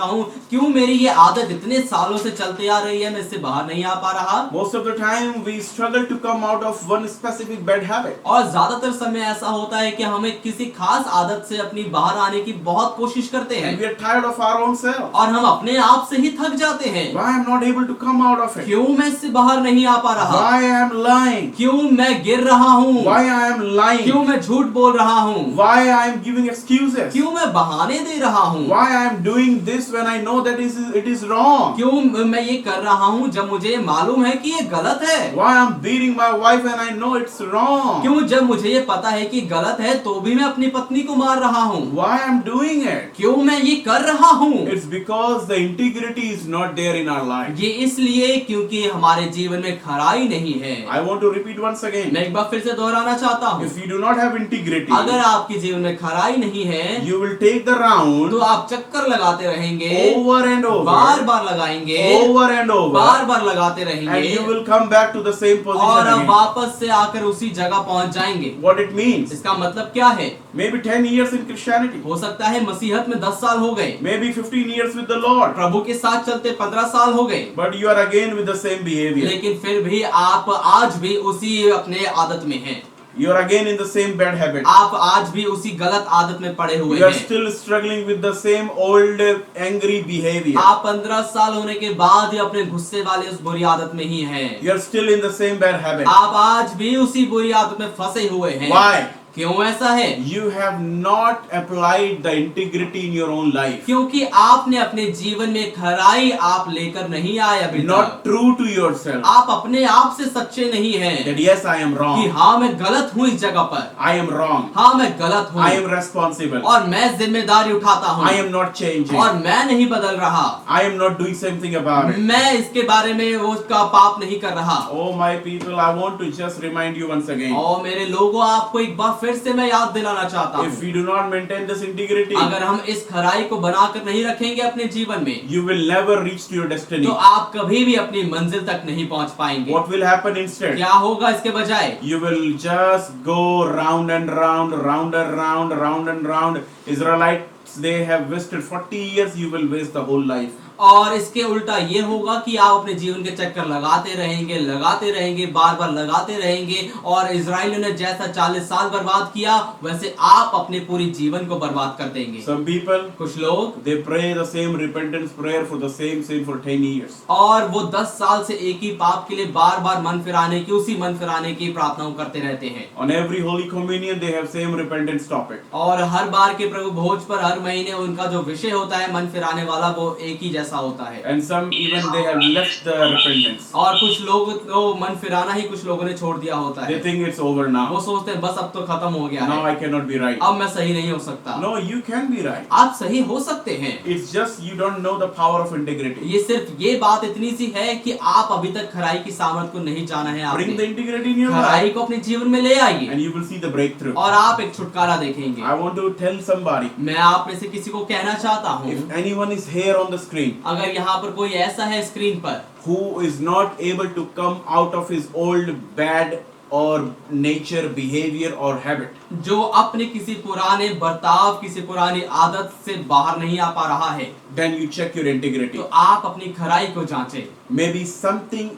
हूँ, क्यों मेरी ये आदत इतने सालों से चलती आ रही है, मैं इससे बाहर नहीं आ पा रहा? Most of the time we struggle to come out of one specific bad habit. और ज्यादातर समय ऐसा होता है कि हमें किसी खास आदत से अपनी बाहर आने की बहुत कोशिश करते हैं And we are tired of our own self. और हम अपने आप से ही थक जाते हैं। Why I am not able to come out of it? क्यों मैं इससे बाहर नहीं आ पा रहा? Why I am lying? क्यों मैं गिर रहा हूँ? Why I am lying? क्यों मैं झूठ बोल रहा हूँ? Why I am giving excuses? क्यों मैं बहाने दे रहा हूँ? Why I am doing this when I know that it is wrong? क्यों मैं ये कर रहा हूँ जब मुझे मालूम है कि ये गलत है? Why I am beating my wife when I know it's wrong? क्यों जब मुझे ये पता है कि गलत है तो भी मैं अपनी पत्नी को मार रहा हूँ? Why I am doing it? क्यों मैं ये कर रहा हूँ? It's because the integrity is not there in our life. ये इसलिए क्योंकि हमारे जीवन में खराई नहीं है। I want to repeat once again. मैं एक बार फिर से दोहराना चाहता हूँ, If you do not have integrity, अगर आपके जीवन में खराई नहीं है you will take the round तो आप चक्कर लगाते रहेंगे, over and over, बार बार लगाएंगे, over and over, बार बार लगाते and रहेंगे you will come back to the same और position अब again. वापस से आकर उसी जगह पहुंच जाएंगे। What it means? इसका मतलब क्या है? Maybe 10 years in Christianity, हो सकता है मसीहत में 10 साल हो गए, maybe 15 years with the Lord, प्रभु के साथ चलते 15 साल हो गए, but you are again with the same behavior. लेकिन फिर भी आप आज भी उसी अपने आदत में हैं। You are again in the same bad habit. आप आज भी उसी गलत आदत में पड़े हुए You are हैं। still struggling with the same old angry behavior. आप 15 साल होने के बाद ही अपने गुस्से वाले उस बुरी आदत में ही हैं। You are still in the same bad habit. आप आज भी उसी बुरी आदत में फंसे हुए हैं। Why? क्यों ऐसा है? You have not applied the integrity in your own life. क्योंकि आपने अपने जीवन में खराई आप लेकर नहीं आए अभी Not तक। true to yourself. आप अपने आप से सच्चे नहीं हैं That yes, I am कि wrong. हाँ मैं गलत हूँ इस जगह पर, I am wrong. हाँ मैं गलत हूँ I am responsible. और मैं जिम्मेदारी उठाता हूँ I am not changing. और मैं नहीं बदल रहा, I am not doing something about it. मैं इसके बारे में उसका पाप नहीं कर रहा। Oh my people, I want to just remind you once again. और मेरे लोगों, आपको एक बार फिर से मैं याद दिलाना चाहता If हूँ, we do not maintain this integrity, अगर हम इस खराई को बनाकर नहीं रखेंगे अपने जीवन में, you will never reach to your destiny. तो आप कभी भी अपनी मंजिल तक नहीं पहुंच पाएंगे। What will happen instead? क्या होगा इसके बजाय? You will just go round and round, round and round, round and round. Israelites, they have wasted 40 years, you will waste the whole life. और इसके उल्टा ये होगा कि आप अपने जीवन के चक्कर लगाते रहेंगे, बार बार लगाते रहेंगे, और इजराइलियों ने जैसा 40 साल बर्बाद किया वैसे आप अपने पूरी जीवन को बर्बाद कर देंगे। Some people, कुछ लोग, they pray the same repentance prayer for the same sin for 10 years. और वो 10 साल से एक ही पाप के लिए बार बार मन फिराने की, उसी मन फिराने की प्रार्थनाओं करते रहते हैं। On every Holy Communion, they have same repentance topic. और हर बार के प्रभु भोज पर हर महीने उनका जो विषय होता है मन फिराने वाला, वो एक ही जैसा होता है। And some even they have left the repentance. और कुछ लोग तो मन फिराना ही कुछ लोगों ने छोड़ दिया होता They है। think it's over now. वो सोचते हैं बस अब तो खत्म हो गया Now है, I cannot be right. अब मैं सही नहीं हो सकता। No, you can be right. आप सही हो सकते हैं। It's just you don't know the power of integrity. ये सिर्फ ये बात इतनी सी है कि आप अभी तक खराई की सामर्थ को नहीं जाना है। Bring the आपने integrity in your खराई life को अपने जीवन में ले आइए and you will see the breakthrough. और आप एक छुटकारा देखेंगे। I want to tell somebody, मैं आप में से किसी को कहना चाहता हूँ, if anyone is here on the screen अगर यहाँ पर कोई ऐसा है स्क्रीन पर who is not able to come out of his old bad or nature, behavior or habit, जो अपने किसी पुराने बर्ताव, किसी पुरानी आदत से बाहर नहीं आ पा रहा है, then you check your integrity. तो आप अपनी खराई को जांचें। Maybe something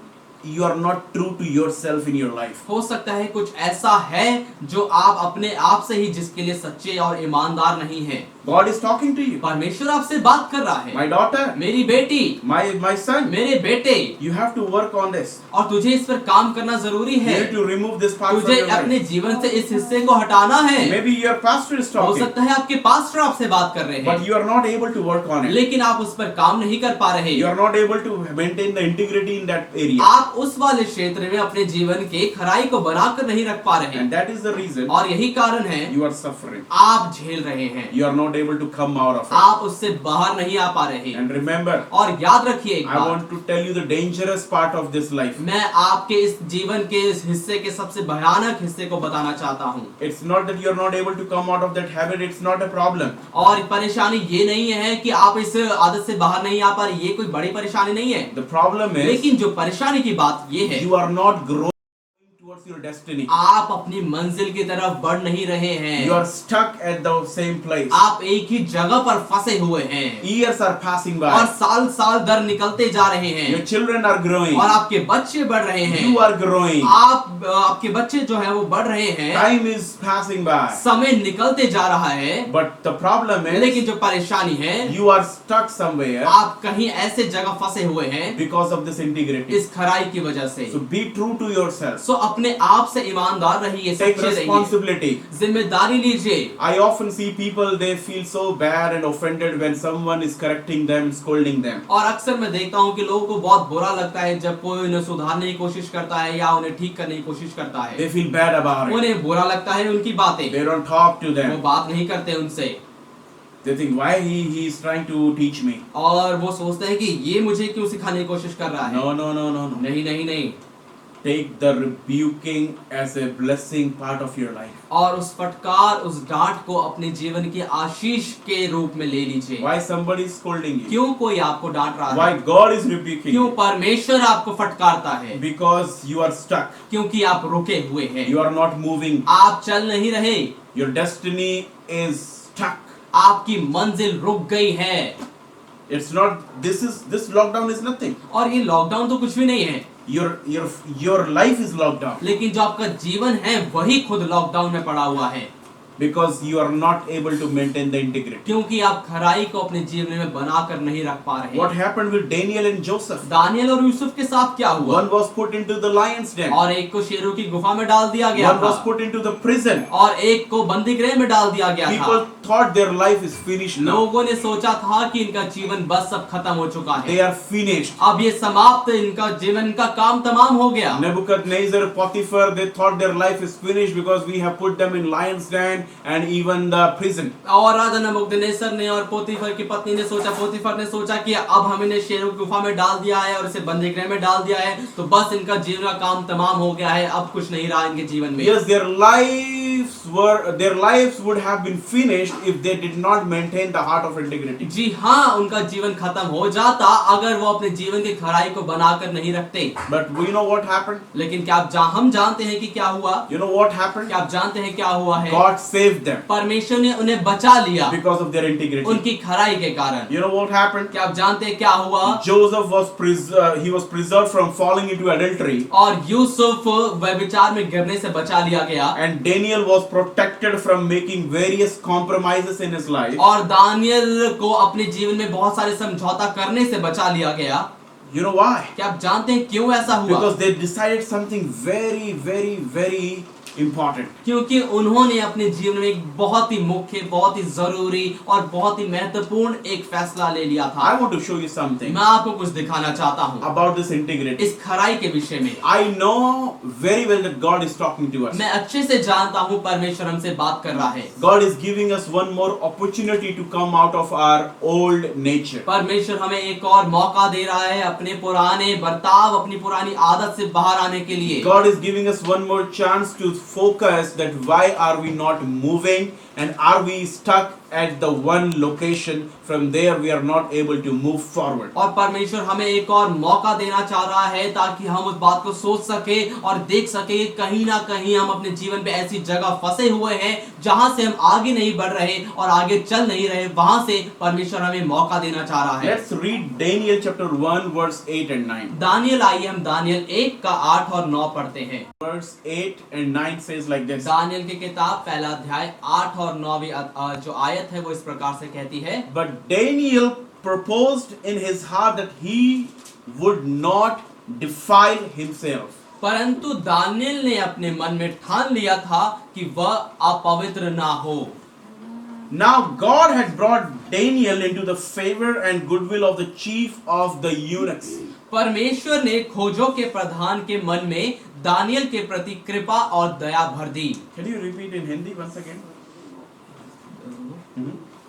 you are not true to yourself in your life. हो सकता है कुछ ऐसा है जो आप अपने आप से ही जिसके लिए सच्चे और ईमानदार नहीं हैं। God is talking to you. परमेश्वर आपसे बात कर रहा है। My daughter, मेरी बेटी, my son, मेरे बेटे, you have to work on this. और तुझे इस पर काम करना जरूरी You है। have to remove this part from तुझे your अपने life. जीवन से इस हिस्से को हटाना है। Maybe your pastor is हो talking, सकता है आपके पास्टर आपसे बात कर रहे but हैं, you are not able to work on it. लेकिन आप उस पर काम नहीं कर पा रहे। You are not able to maintain the integrity in that area. आप उस वाले क्षेत्र में अपने जीवन के खराई को बनाकर नहीं रख पा रहे, And that is the reason और यही कारण है you are suffering. आप झेल रहे हैं। You are not able to come out of it. आप उससे बाहर नहीं आ पा रहे। And remember, और याद रखिए एक I बात, want to tell you the dangerous part of this life. मैं आपके इस जीवन के इस हिस्से के सबसे भयानक हिस्से को बताना चाहता हूँ। It's not that you are not able to come out of that habit. It's not a problem. और परेशानी ये नहीं है कि आप इस आदत से बाहर नहीं आ पा रहे, ये कोई बड़ी परेशानी नहीं है। The problem is लेकिन जो परेशानी की बात ये है, you are not growing towards your destiny. आप अपनी मंजिल की तरफ बढ़ नहीं रहे हैं। You are stuck at the same place. आप एक ही जगह पर फंसे हुए हैं Years are passing और by. साल साल दर निकलते जा रहे हैं Your children are growing. और आपके बच्चे बढ़ रहे हैं। You are growing. आपके बच्चे जो है वो बढ़ रहे हैं, Time is passing by. समय निकलते जा रहा है, But the problem is लेकिन जो परेशानी है, you are stuck somewhere आप कहीं ऐसे जगह फंसे हुए हैं because of this integrity. इस खराई की वजह से। So be true to yourself. सो अपने आप से ईमानदार रहिए, Take सच्चे रहिए, responsibility. जिम्मेदारी लीजिए। I often see people, they feel so bad and offended when someone is correcting them, scolding them. और अक्सर मैं देखता हूँ कि लोगों को बहुत बुरा लगता है जब कोई उन्हें सुधारने की कोशिश करता है या उन्हें ठीक करने की कोशिश करता है। They feel bad about it. उन्हें बुरा लगता है उनकी बातें, They don't talk to वो them. बात नहीं करते उनसे, They think, why he is trying to teach me. और वो सोचते हैं कि ये मुझे क्यों सिखाने की कोशिश कर रहा है। No, no, no, no, no. नहीं नहीं नहीं, Take the rebuking as a blessing part of your life. और उस फटकार, उस डांट को अपने जीवन की आशीष के रूप में ले लीजिए। Why somebody is scolding you? क्यों कोई आपको डांट रहा Why है? God is rebuking क्यों you? परमेश्वर आपको फटकारता है? Because you are stuck. क्योंकि आप रुके हुए हैं, You are not moving. आप चल नहीं रहे, Your destiny is stuck. आपकी मंजिल रुक गई है। It's not. This lockdown is nothing. और ये लॉकडाउन तो कुछ भी नहीं है, Your life is locked down लेकिन जो आपका जीवन है वही खुद लॉकडाउन में पड़ा हुआ है, because you are not able to maintain the integrity. क्योंकि आप खराई को अपने जीवन में बनाकर नहीं रख पा रहे। What happened with Daniel and Joseph? Daniel और यूसुफ के साथ क्या हुआ? One was put into the lion's den. और एक को शेरों की गुफा में डाल दिया गया One was था, put into the prison. और एक को बंदी गृह में डाल दिया गया People था। thought their life is finished now. लोगों ने सोचा था कि इनका जीवन बस अब खत्म हो चुका They है, are finished. अब ये समाप्त, इनका जीवन का काम तमाम हो गया। Nebuchadnezzar, Potiphar, they thought their life is finished because we have put them in lion's den and even the prison. और राजा नबूकदनेस्सर ने और पोतीफर की पत्नी ने सोचा, पोतीफर ने सोचा कि अब हम इन्हें शेरों की गुफा में डाल दिया है और इसे बंदी गृह में डाल दिया है, तो बस इनका जीवन का काम तमाम हो गया है, अब कुछ नहीं रहा इनके जीवन में। Yes, their lives would have been finished if they did not maintain the heart of integrity. जी हाँ, उनका जीवन खत्म हो जाता अगर वो अपने जीवन की खराई को बनाकर नहीं रखते। But we know what happened. लेकिन क्या हम जानते हैं कि क्या हुआ? You know what happened? क्या आप जानते हैं क्या हुआ है? God saved them परमेश्वर ने उन्हें बचा लिया because of their integrity. उनकी खराई के कारण। You know what happened? क्या आप जानते हैं क्या हुआ? Joseph was preserved from falling into adultery, और यूसुफ व्यभिचार में गिरने से बचा लिया गया, and Daniel was protected from making various compromises in his life. और दानियल को अपने जीवन में बहुत सारे समझौता करने से बचा लिया गया। You know why? क्या आप जानते हैं क्यों ऐसा हुआ? Because they decided something very, very, very important. क्योंकि उन्होंने अपने जीवन में एक बहुत ही मुख्य, बहुत ही जरूरी और बहुत ही महत्वपूर्ण एक फैसला ले लिया था। I want to show you something मैं आपको कुछ दिखाना चाहता हूँ about this integrity. इस खराई के विषय में। I know very well that God is talking to us. मैं अच्छे से जानता हूँ परमेश्वर हमसे बात कर रहा है। God is giving us one more opportunity to come out of our old nature. परमेश्वर हमें एक और मौका दे रहा है अपने पुराने बर्ताव, अपनी पुरानी आदत से बाहर आने के लिए। God is giving us one more chance to focus that why are we not moving and are we stuck at the one location, from there we are not able to move forward. और परमेश्वर हमें एक और मौका देना चाह रहा है ताकि हम उस बात को सोच सके और देख सके कहीं ना कहीं हम अपने जीवन पे ऐसी जगह फंसे हुए हैं जहां से हम आगे नहीं बढ़ रहे और आगे चल नहीं रहे, वहां से परमेश्वर हमें मौका देना चाह रहा है। Let's read Daniel chapter 1 verse 8 and 9. Daniel, आइए हम दानियल 1 का 8 और 9 पढ़ते हैं। Verse 8 and 9 says like this. Daniel की किताब पहला अध्याय 8 और 9वीं जो आयत है वो इस प्रकार से कहती है। But Daniel proposed in his heart that he would not defile himself. परंतु दानियल ने अपने मन में ठान लिया था कि वह अपवित्र ना हो। Now God had brought Daniel into the favor and goodwill of the chief of the eunuchs. परमेश्वर ने खोजों के प्रधान के मन में दानियल के प्रति कृपा और दया भर दी। Can you repeat in Hindi once again?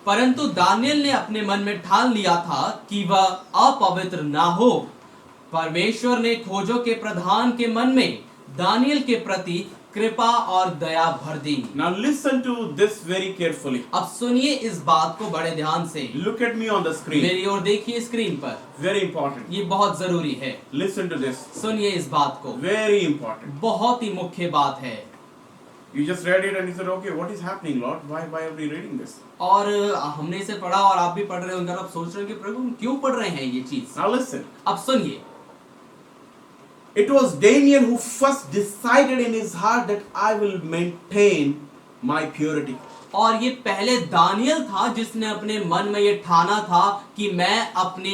परंतु दानियल ने अपने मन में ठान लिया था कि वह अपवित्र ना हो। परमेश्वर ने खोजों के प्रधान के मन में दानियल के प्रति कृपा और दया भर दी। Now listen to this very carefully. अब सुनिए इस बात को बड़े ध्यान से। Look at me on the screen. मेरी ओर देखिए स्क्रीन पर। Very important. ये बहुत जरूरी है। Listen to this. सुनिए इस बात को। Very important. बहुत ही मुख्य बात है। You just read it and you said, okay, what is happening, Lord? Why are we reading this? और हमने इसे पढ़ा और आप भी पढ़ रहे होंगे और आप सोच रहे हो कि प्रभु हम क्यों पढ़ रहे हैं ये चीज। Now listen. अब सुनिए। It was Daniel who first decided in his heart that I will maintain my purity. और ये पहले दानियल था जिसने अपने मन में ये ठाना था कि मैं अपनी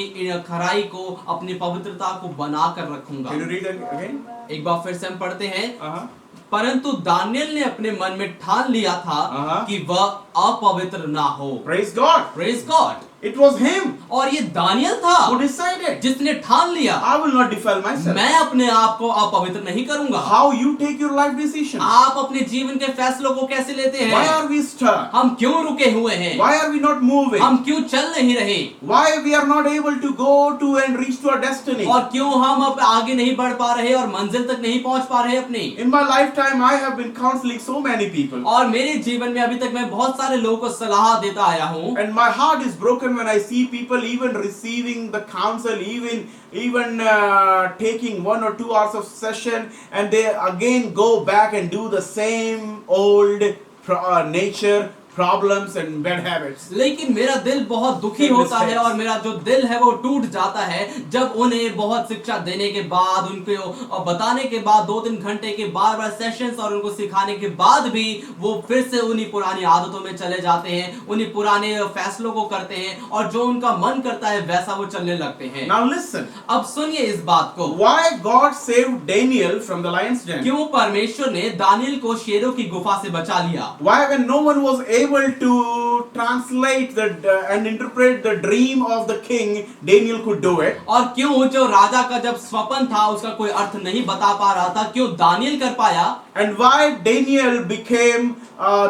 खराई को, अपनी पवित्रता को बना कर रखूंगा। Can you read it again? एक बार फिर से हम पढ़ते हैं। Uh-huh. परंतु दानियल ने अपने मन में ठान लिया था कि वह अपवित्र ना हो। Praise God. Praise God. It was him और ये दानियल था who decided. जिसने ठान लिया I will not defile myself. मैं अपने आप को अपवित्र नहीं करूंगा। How you take your life decisions? आप अपने जीवन के फैसलों को कैसे लेते हैं? Why are we stuck? हम क्यों रुके हुए हैं? Why are we not moving? हम क्यों चल नहीं रहे? Why we are not able to go to and reach to our destiny? और क्यों हम अब आगे नहीं बढ़ पा रहे और मंजिल तक नहीं पहुंच पा रहे अपनी? In my lifetime, I have been counseling so many people. और मेरे जीवन में अभी तक मैं बहुत सारे लोगों को सलाह देता आया हूँ। And my heart is broken when I see people even receiving the counsel, even taking 1 or 2 hours of session, and they again go back and do the same old nature problems and bad habits. लेकिन मेरा दिल बहुत दुखी Same होता है mistakes. और मेरा जो दिल है वो टूट जाता है जब उन्हें बहुत शिक्षा देने के बाद, उनको बताने के बाद, 2-3 घंटे के बार सेशंस और उनको सिखाने के बाद भी वो फिर से उन्हीं पुरानी आदतों में चले जाते हैं, उन्हीं पुराने फैसलों को करते हैं और जो उनका मन करता है वैसा वो चलने लगते हैं। Now listen, अब सुनिए इस बात को, why God saved Daniel from the lion's den? क्यों परमेश्वर ने दानियल को शेरों की गुफा से बचा लिया? Why, when no one was able to translate and interpret the dream of the king, Daniel could do it? और क्यों जो राजा का जब स्वप्न था उसका कोई अर्थ नहीं बता पा रहा था, क्यों दानियल कर पाया? And why Daniel became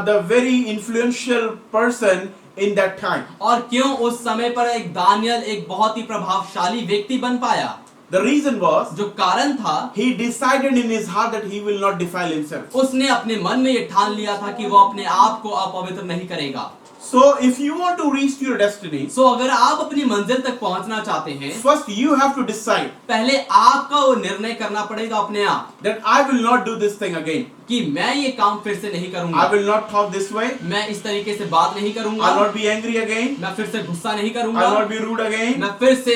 the very influential person in that time? और क्यों उस समय पर एक दानियल एक बहुत ही प्रभावशाली व्यक्ति बन पाया? The reason was, जो कारण था, he decided in his heart that he will not defile himself. उसने अपने मन में ये ठान लिया था कि वो अपने आप को अपवित्र नहीं करेगा। So if you want to reach to your destiny, सो अगर आप अपनी मंजिल तक पहुंचना चाहते हैं, first you have to decide पहले आपका वो निर्णय करना पड़ेगा अपने आप that I will not do this thing again. कि मैं ये काम फिर से नहीं I करूंगा, will not talk this way. मैं इस तरीके से बात नहीं I will करूंगा, not be angry again. मैं फिर से गुस्सा नहीं I will करूंगा, not be rude again. मैं फिर से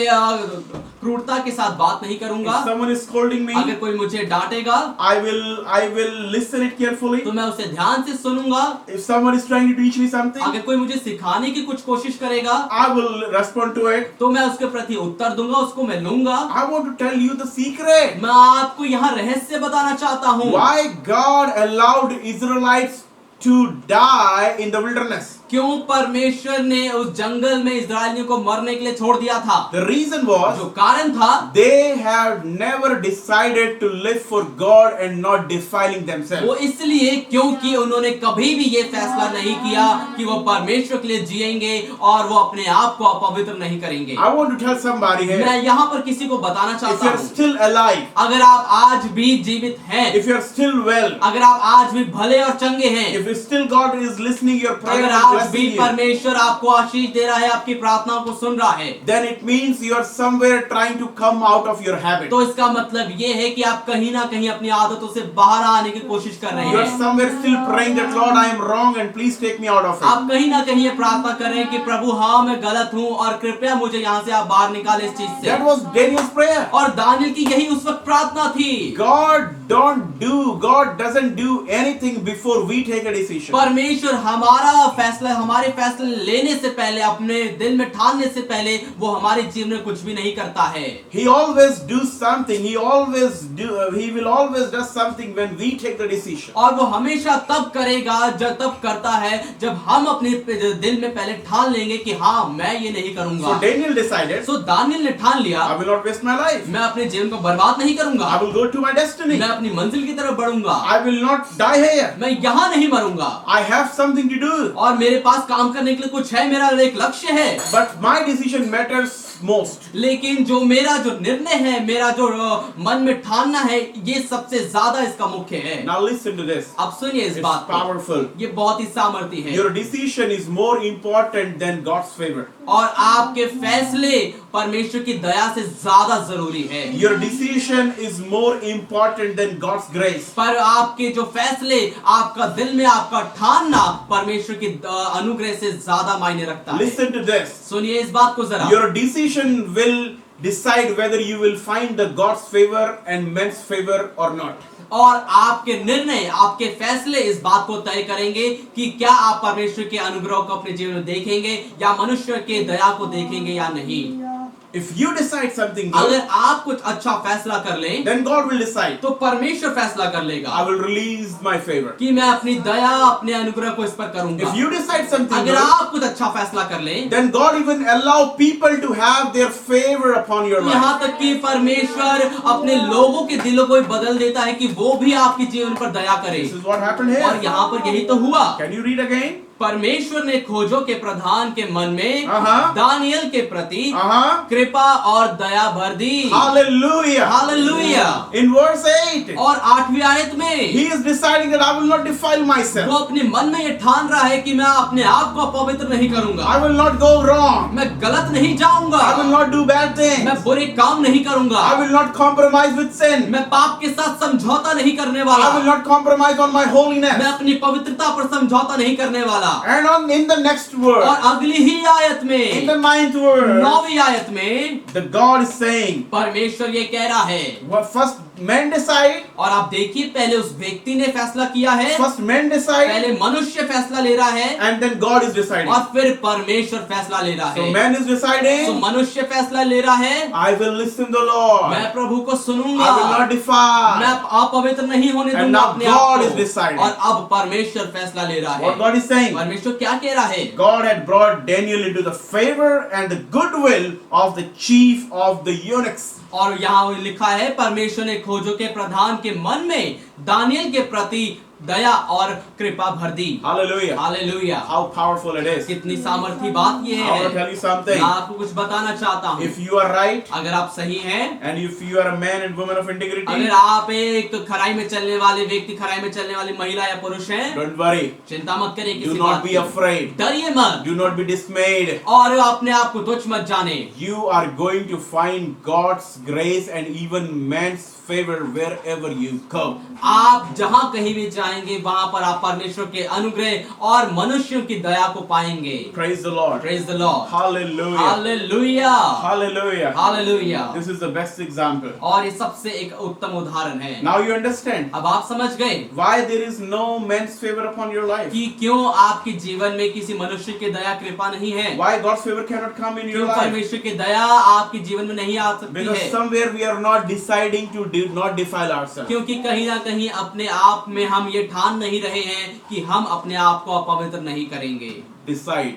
क्रूरता के साथ बात नहीं करूंगा। If someone is scolding me, अगर कोई मुझे डांटेगा I will listen it carefully. तो मैं उसे ध्यान से सुनूंगा। If someone is trying to teach me something, अगर कोई मुझे सिखाने की कुछ कोशिश करेगा I will respond to it. तो मैं उसके प्रति उत्तर दूंगा, उसको मैं लूंगा। I want to tell you the secret. मैं आपको यहाँ रहस्य बताना चाहता हूँ, Why God allowed Israelites to die in the wilderness. क्यों परमेश्वर ने उस जंगल में इस्राएलियों को मरने के लिए छोड़ दिया था? The reason was, जो कारण था, they have never decided to live for God and not defiling वो themselves. इसलिए क्योंकि उन्होंने कभी भी ये फैसला नहीं किया कि वो परमेश्वर के लिए जिएंगे और वो अपने आप को अपवित्र नहीं करेंगे। I want to tell somebody here, मैं यहाँ पर किसी को बताना if चाहता you're हूँ, still alive, अगर आप आज भी जीवित हैं, if you're still well, अगर आप आज भी भले और चंगे हैं, if still God is listening your prayer अगर and आज भी blessing you, परमेश्वर आपको आशीष दे रहा है, आपकी प्रार्थनाओं को सुन रहा है, then it means you are somewhere trying to come out of your habit. तो इसका मतलब ये है कि आप कहीं ना कहीं अपनी आदतों से बाहर आने की कोशिश कर रहे You are हैं। somewhere still praying that Lord, I am wrong and please take me out of it. आप कहीं ना कहीं ये प्रार्थना कर रहे हैं कि प्रभु हाँ मैं गलत हूँ और कृपया मुझे यहाँ से आप बाहर निकालें इस चीज से। That was Daniel's prayer. और दानियल की यही उस वक्त प्रार्थना थी। God doesn't do anything before we take a decision. परमेश्वर हमारे फैसले लेने से पहले, अपने दिल में ठानने से पहले वो हमारे जीवन में कुछ भी नहीं करता है। He always do something. He will always do something when we take the decision. और वो हमेशा तब करेगा, तब करता है जब हम अपने दिल में पहले ठान लेंगे कि हाँ मैं ये नहीं करूंगा। So Daniel decided, सो दानियल ने ठान लिया, I will not waste my life. मैं अपने जीवन को बर्बाद नहीं करूंगा, I will go to my destiny. मैं अपनी मंजिल की तरफ बढ़ूंगा, I will not die here. मैं यहाँ नहीं मरूंगा I have something to do. और मेरे पास काम करने के लिए कुछ है, मेरा एक लक्ष्य है। But my decision matters most. लेकिन जो मेरा जो निर्णय है, मेरा जो मन में ठानना है, ये सबसे ज्यादा इसका मुख्य है। Now listen to this. अब सुनिए इस It's बात को, powerful. ये बहुत ही सामर्थी है। Your decision is more important than God's favor. और आपके फैसले परमेश्वर की दया से ज्यादा जरूरी है। Your decision is more important than God's grace. पर आपके जो फैसले, आपका दिल में आपका ठानना परमेश्वर की अनुग्रह से ज्यादा मायने रखता है। Listen to this. सुनिए इस बात को जरा। Your decision will decide whether you will find the God's favor and men's favor or not. और आपके निर्णय, आपके फैसले इस बात को तय करेंगे कि क्या आप परमेश्वर के अनुग्रह को अपने जीवन में देखेंगे या मनुष्य के दया को देखेंगे या नहीं। If you decide something अगर good, आप कुछ अच्छा फैसला कर लें then God will decide. तो परमेश्वर फैसला कर लेगा I will release my favor. कि मैं अपनी दया, अपने अनुग्रह को इस पर करूंगा। If you decide something अगर good, आप कुछ अच्छा फैसला कर लें, then God even allow people to have their favor upon your life. यहाँ तक कि परमेश्वर अपने लोगों के दिलों को बदल देता है कि वो भी आपके जीवन पर दया करे। This is what happened और here. यहाँ पर यही तो हुआ। Can you read again? परमेश्वर ने खोजों के प्रधान के मन में Uh-huh. दानियल के प्रति कृपा और दया भर दी। Hallelujah. हालेलुया। In verse 8, और 8वीं आयत में he is deciding that I will not defile myself. वो अपने मन में ये ठान रहा है कि मैं अपने आप को अपवित्र नहीं करूंगा, I will not go wrong. मैं गलत नहीं जाऊंगा, I will not do bad things. मैं बुरे काम नहीं करूंगा, I will not compromise with sin. मैं पाप के साथ समझौता नहीं करने I वाला, will not compromise on my मैं holiness. अपनी पवित्रता पर समझौता नहीं करने वाला। डाला। And in the next और verse, अगली ही आयत in में, the 9th verse, 9वीं आयत में the God is saying, परमेश्वर ये कह रहा है, well, first men decide, और आप देखिए पहले उस व्यक्ति ने फैसला किया है, first men decide, पहले मनुष्य फैसला ले रहा है and then God is deciding. और फिर परमेश्वर फैसला ले रहा So है। man is तो deciding, मनुष्य फैसला ले रहा है, I will listen the Lord. मैं प्रभु को सुनूंगा, I will not मैं defile. अपवित्र नहीं होने And दूंगा now अपने God is आप को। deciding. और अब परमेश्वर फैसला ले रहा What है। God is saying, परमेश्वर क्या कह रहा है? God had brought Daniel into the favor and the goodwill of the chief of the eunuchs. और यहाँ लिखा है, परमेश्वर ने खोजों के प्रधान के मन में दानियल के प्रति दया और कृपा भर दी। Hallelujah. Hallelujah. How powerful it is. कितनी सामर्थी बात ये I want to है। tell you something. मैं आपको कुछ बताना चाहता हूँ। If you are right, अगर आप सही हैं, and if you are a man and woman of integrity, अगर आप एक खराई में चलने वाले व्यक्ति, खराई में चलने वाली महिला या पुरुष हैं, don't worry. चिंता मत करिए Do किसी not बात be की। afraid. डरिए मत Do not be dismayed. और अपने आप को तुच्छ मत जाने। You are going to find God's grace and even man's favor wherever you go. आप जहां कहीं भी जाएंगे वहां पर आप परमेश्वर के अनुग्रह और मनुष्यों की दया को पाएंगे। Praise the Lord. Praise the Lord. Hallelujah. Hallelujah. Hallelujah. Hallelujah. This is the best example. और ये सबसे एक उत्तम उदाहरण है। Now you understand अब आप समझ गए why there is no man's favor upon your life. कि क्यों आपके जीवन में किसी मनुष्य की दया कृपा नहीं है। Why God's favor cannot come in your क्यों life. परमेश्वर की दया आपके जीवन में नहीं आ सकती Because है। somewhere we are not deciding to not defile ourselves. क्योंकि कहीं ना कहीं अपने आप में हम ये ठान नहीं रहे हैं कि हम अपने आप को अपवित्र नहीं करेंगे। Decide.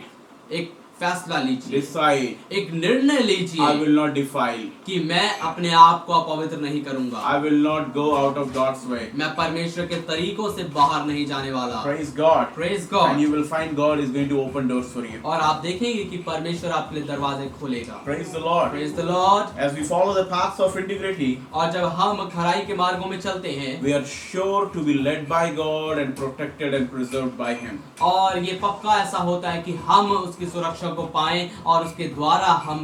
एक फैसला लीजिए, Decide. एक निर्णय I लीजिए will not defile. कि मैं अपने आप को अपवित्र नहीं करूंगा। I will not go out of God's way. मैं परमेश्वर के तरीकों से बाहर नहीं जाने वाला। Praise God. Praise And God। you will find God is going to open doors for you. और आप देखेंगे कि परमेश्वर आपके लिए दरवाजे खोलेगा। Praise the Lord. Praise the Lord। As we follow the paths of integrity, और जब हम खराई के मार्गों में चलते हैं we are sure to be led by God and protected and preserved by Him. और ये पक्का ऐसा होता है कि हम उसकी सुरक्षा को पाएं और उसके द्वारा हम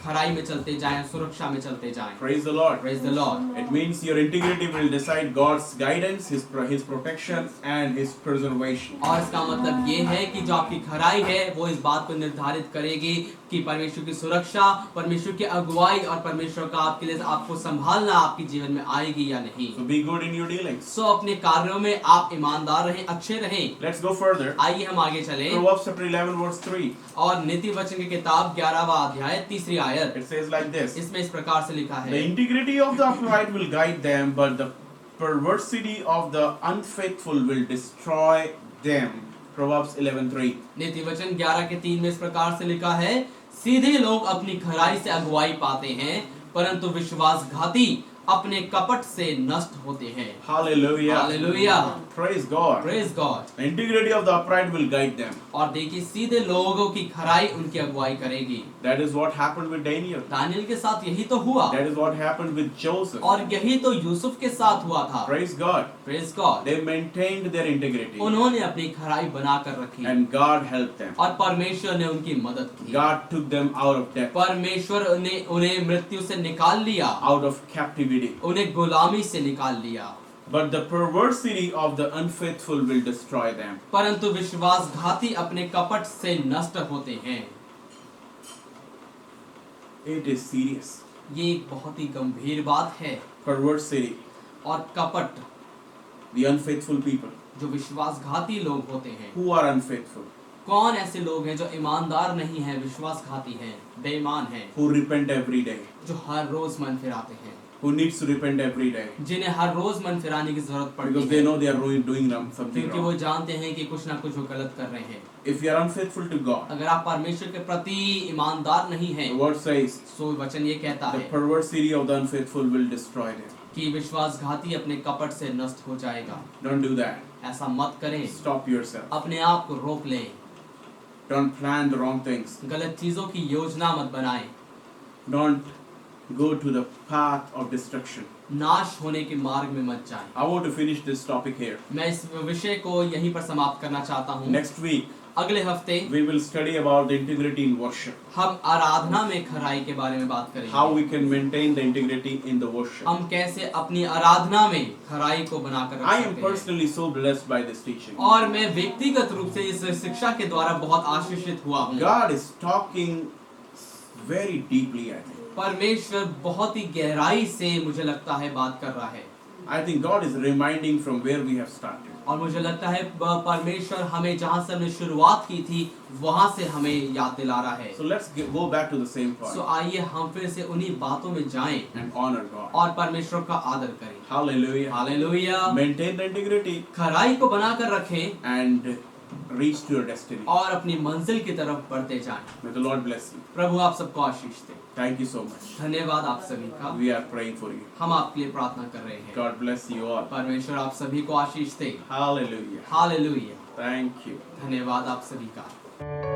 खराई में चलते जाएं, सुरक्षा में चलते जाएं। Praise the Lord. Praise the Lord। It means your integrity will decide God's guidance, His protection, and His preservation. और इसका मतलब ये है कि जो आपकी खराई है वो इस बात को निर्धारित करेगी कि परमेश्वर की सुरक्षा, परमेश्वर की अगुवाई और परमेश्वर का आपके लिए आपको संभालना आपके जीवन में आएगी या नहीं। So be good in your dealings. सो अपने कार्यों में आप ईमानदार रहें, अच्छे रहें। Let's go further. आइए हम आगे चलें Proverbs chapter 11 verse 3. और नीति वचन की किताब 11वां अध्याय 3री आयत, It says like this. इसमें इस प्रकार से लिखा The है, integrity of the upright will guide them, but the perversity of the unfaithful will destroy them. Proverbs 11:3. नीति वचन 11 के 3 में इस प्रकार से लिखा है, सीधे लोग अपनी खराई से अगुवाई पाते हैं, परंतु विश्वासघाती अपने कपट से नष्ट होते हैं। Hallelujah. Hallelujah. Praise God. Praise God. The integrity of the upright will guide them. और देखिए सीधे लोगों की खराई उनकी अगुवाई करेगी। That is what happened with Daniel. Daniel के साथ यही तो हुआ That is what happened with Joseph. और यही तो यूसुफ के साथ हुआ था। Praise God. Praise God. They maintained their integrity. उन्होंने अपनी खराई बनाकर रखी And God helped them. और परमेश्वर ने उनकी मदद की। God took them out of death, परमेश्वर ने उन्हें मृत्यु से निकाल लिया, out of captivity. उन्हें गुलामी से निकाल लिया। But the perversity of the unfaithful will destroy them. परंतु विश्वासघाती अपने कपट से नष्ट होते हैं। It is serious. ये एक बहुत ही गंभीर बात है। Perversity, और कपट, the unfaithful people. जो विश्वासघाती लोग होते हैं। Who are unfaithful? कौन ऐसे लोग हैं जो ईमानदार नहीं हैं, विश्वासघाती हैं, बेईमान हैं, Who repent every day? जो हर रोज मन फिराते हैं, Who needs to repent every day? जिन्हें हर रोज मन फिराने की जरूरत Because पड़ती they है, know they are doing something क्योंकि वो wrong. जानते हैं कि कुछ ना कुछ वो गलत कर रहे हैं। If you are unfaithful to God, अगर आप परमेश्वर के प्रति ईमानदार नहीं हैं, the word says, सो वचन ये कहता the है perversity of the unfaithful will destroy them. कि विश्वासघाती अपने कपट से नष्ट हो जाएगा। Don't do that. ऐसा मत करें, Stop yourself. अपने आप को रोक लें, Don't plan the wrong things. गलत चीजों की योजना मत बनाएं, Don't go to the path of destruction. नाश होने के मार्ग में मत जाएं। I want to finish this topic here. मैं इस विषय को यहीं पर समाप्त करना चाहता हूँ। Next week, अगले हफ्ते we will study about the integrity in worship. हम आराधना में खराई के बारे में बात करेंगे। How we can maintain the integrity in the worship. हम कैसे अपनी आराधना में खराई को बनाकर रख I am सकते हैं। personally so blessed by this teaching. और मैं व्यक्तिगत रूप से इस शिक्षा के द्वारा बहुत आशीषित हुआ हूँ। God is talking very deeply, I think. परमेश्वर बहुत ही गहराई से मुझे लगता है बात कर रहा है। I think God is reminding from where we have started. और मुझे लगता है परमेश्वर हमें जहाँ से हमने शुरुआत की थी वहाँ से हमें याद दिला रहा है। So let's go back to the same point आइए हम फिर से उन्हीं बातों में जाएं and honor God. और परमेश्वर का आदर करें। Hallelujah. Hallelujah. Maintain the integrity खराई को बनाकर रखें and reach to your destiny. और अपनी मंजिल की तरफ बढ़ते जाएं। May the Lord bless you. प्रभु आप सबको आशीष दे। Thank you so much. धन्यवाद आप सभी का। We are praying for you. हम आपके लिए प्रार्थना कर रहे हैं। God bless you all. परमेश्वर आप सभी को आशीष दे। Hallelujah. हालेलुया। Thank you. धन्यवाद आप सभी का।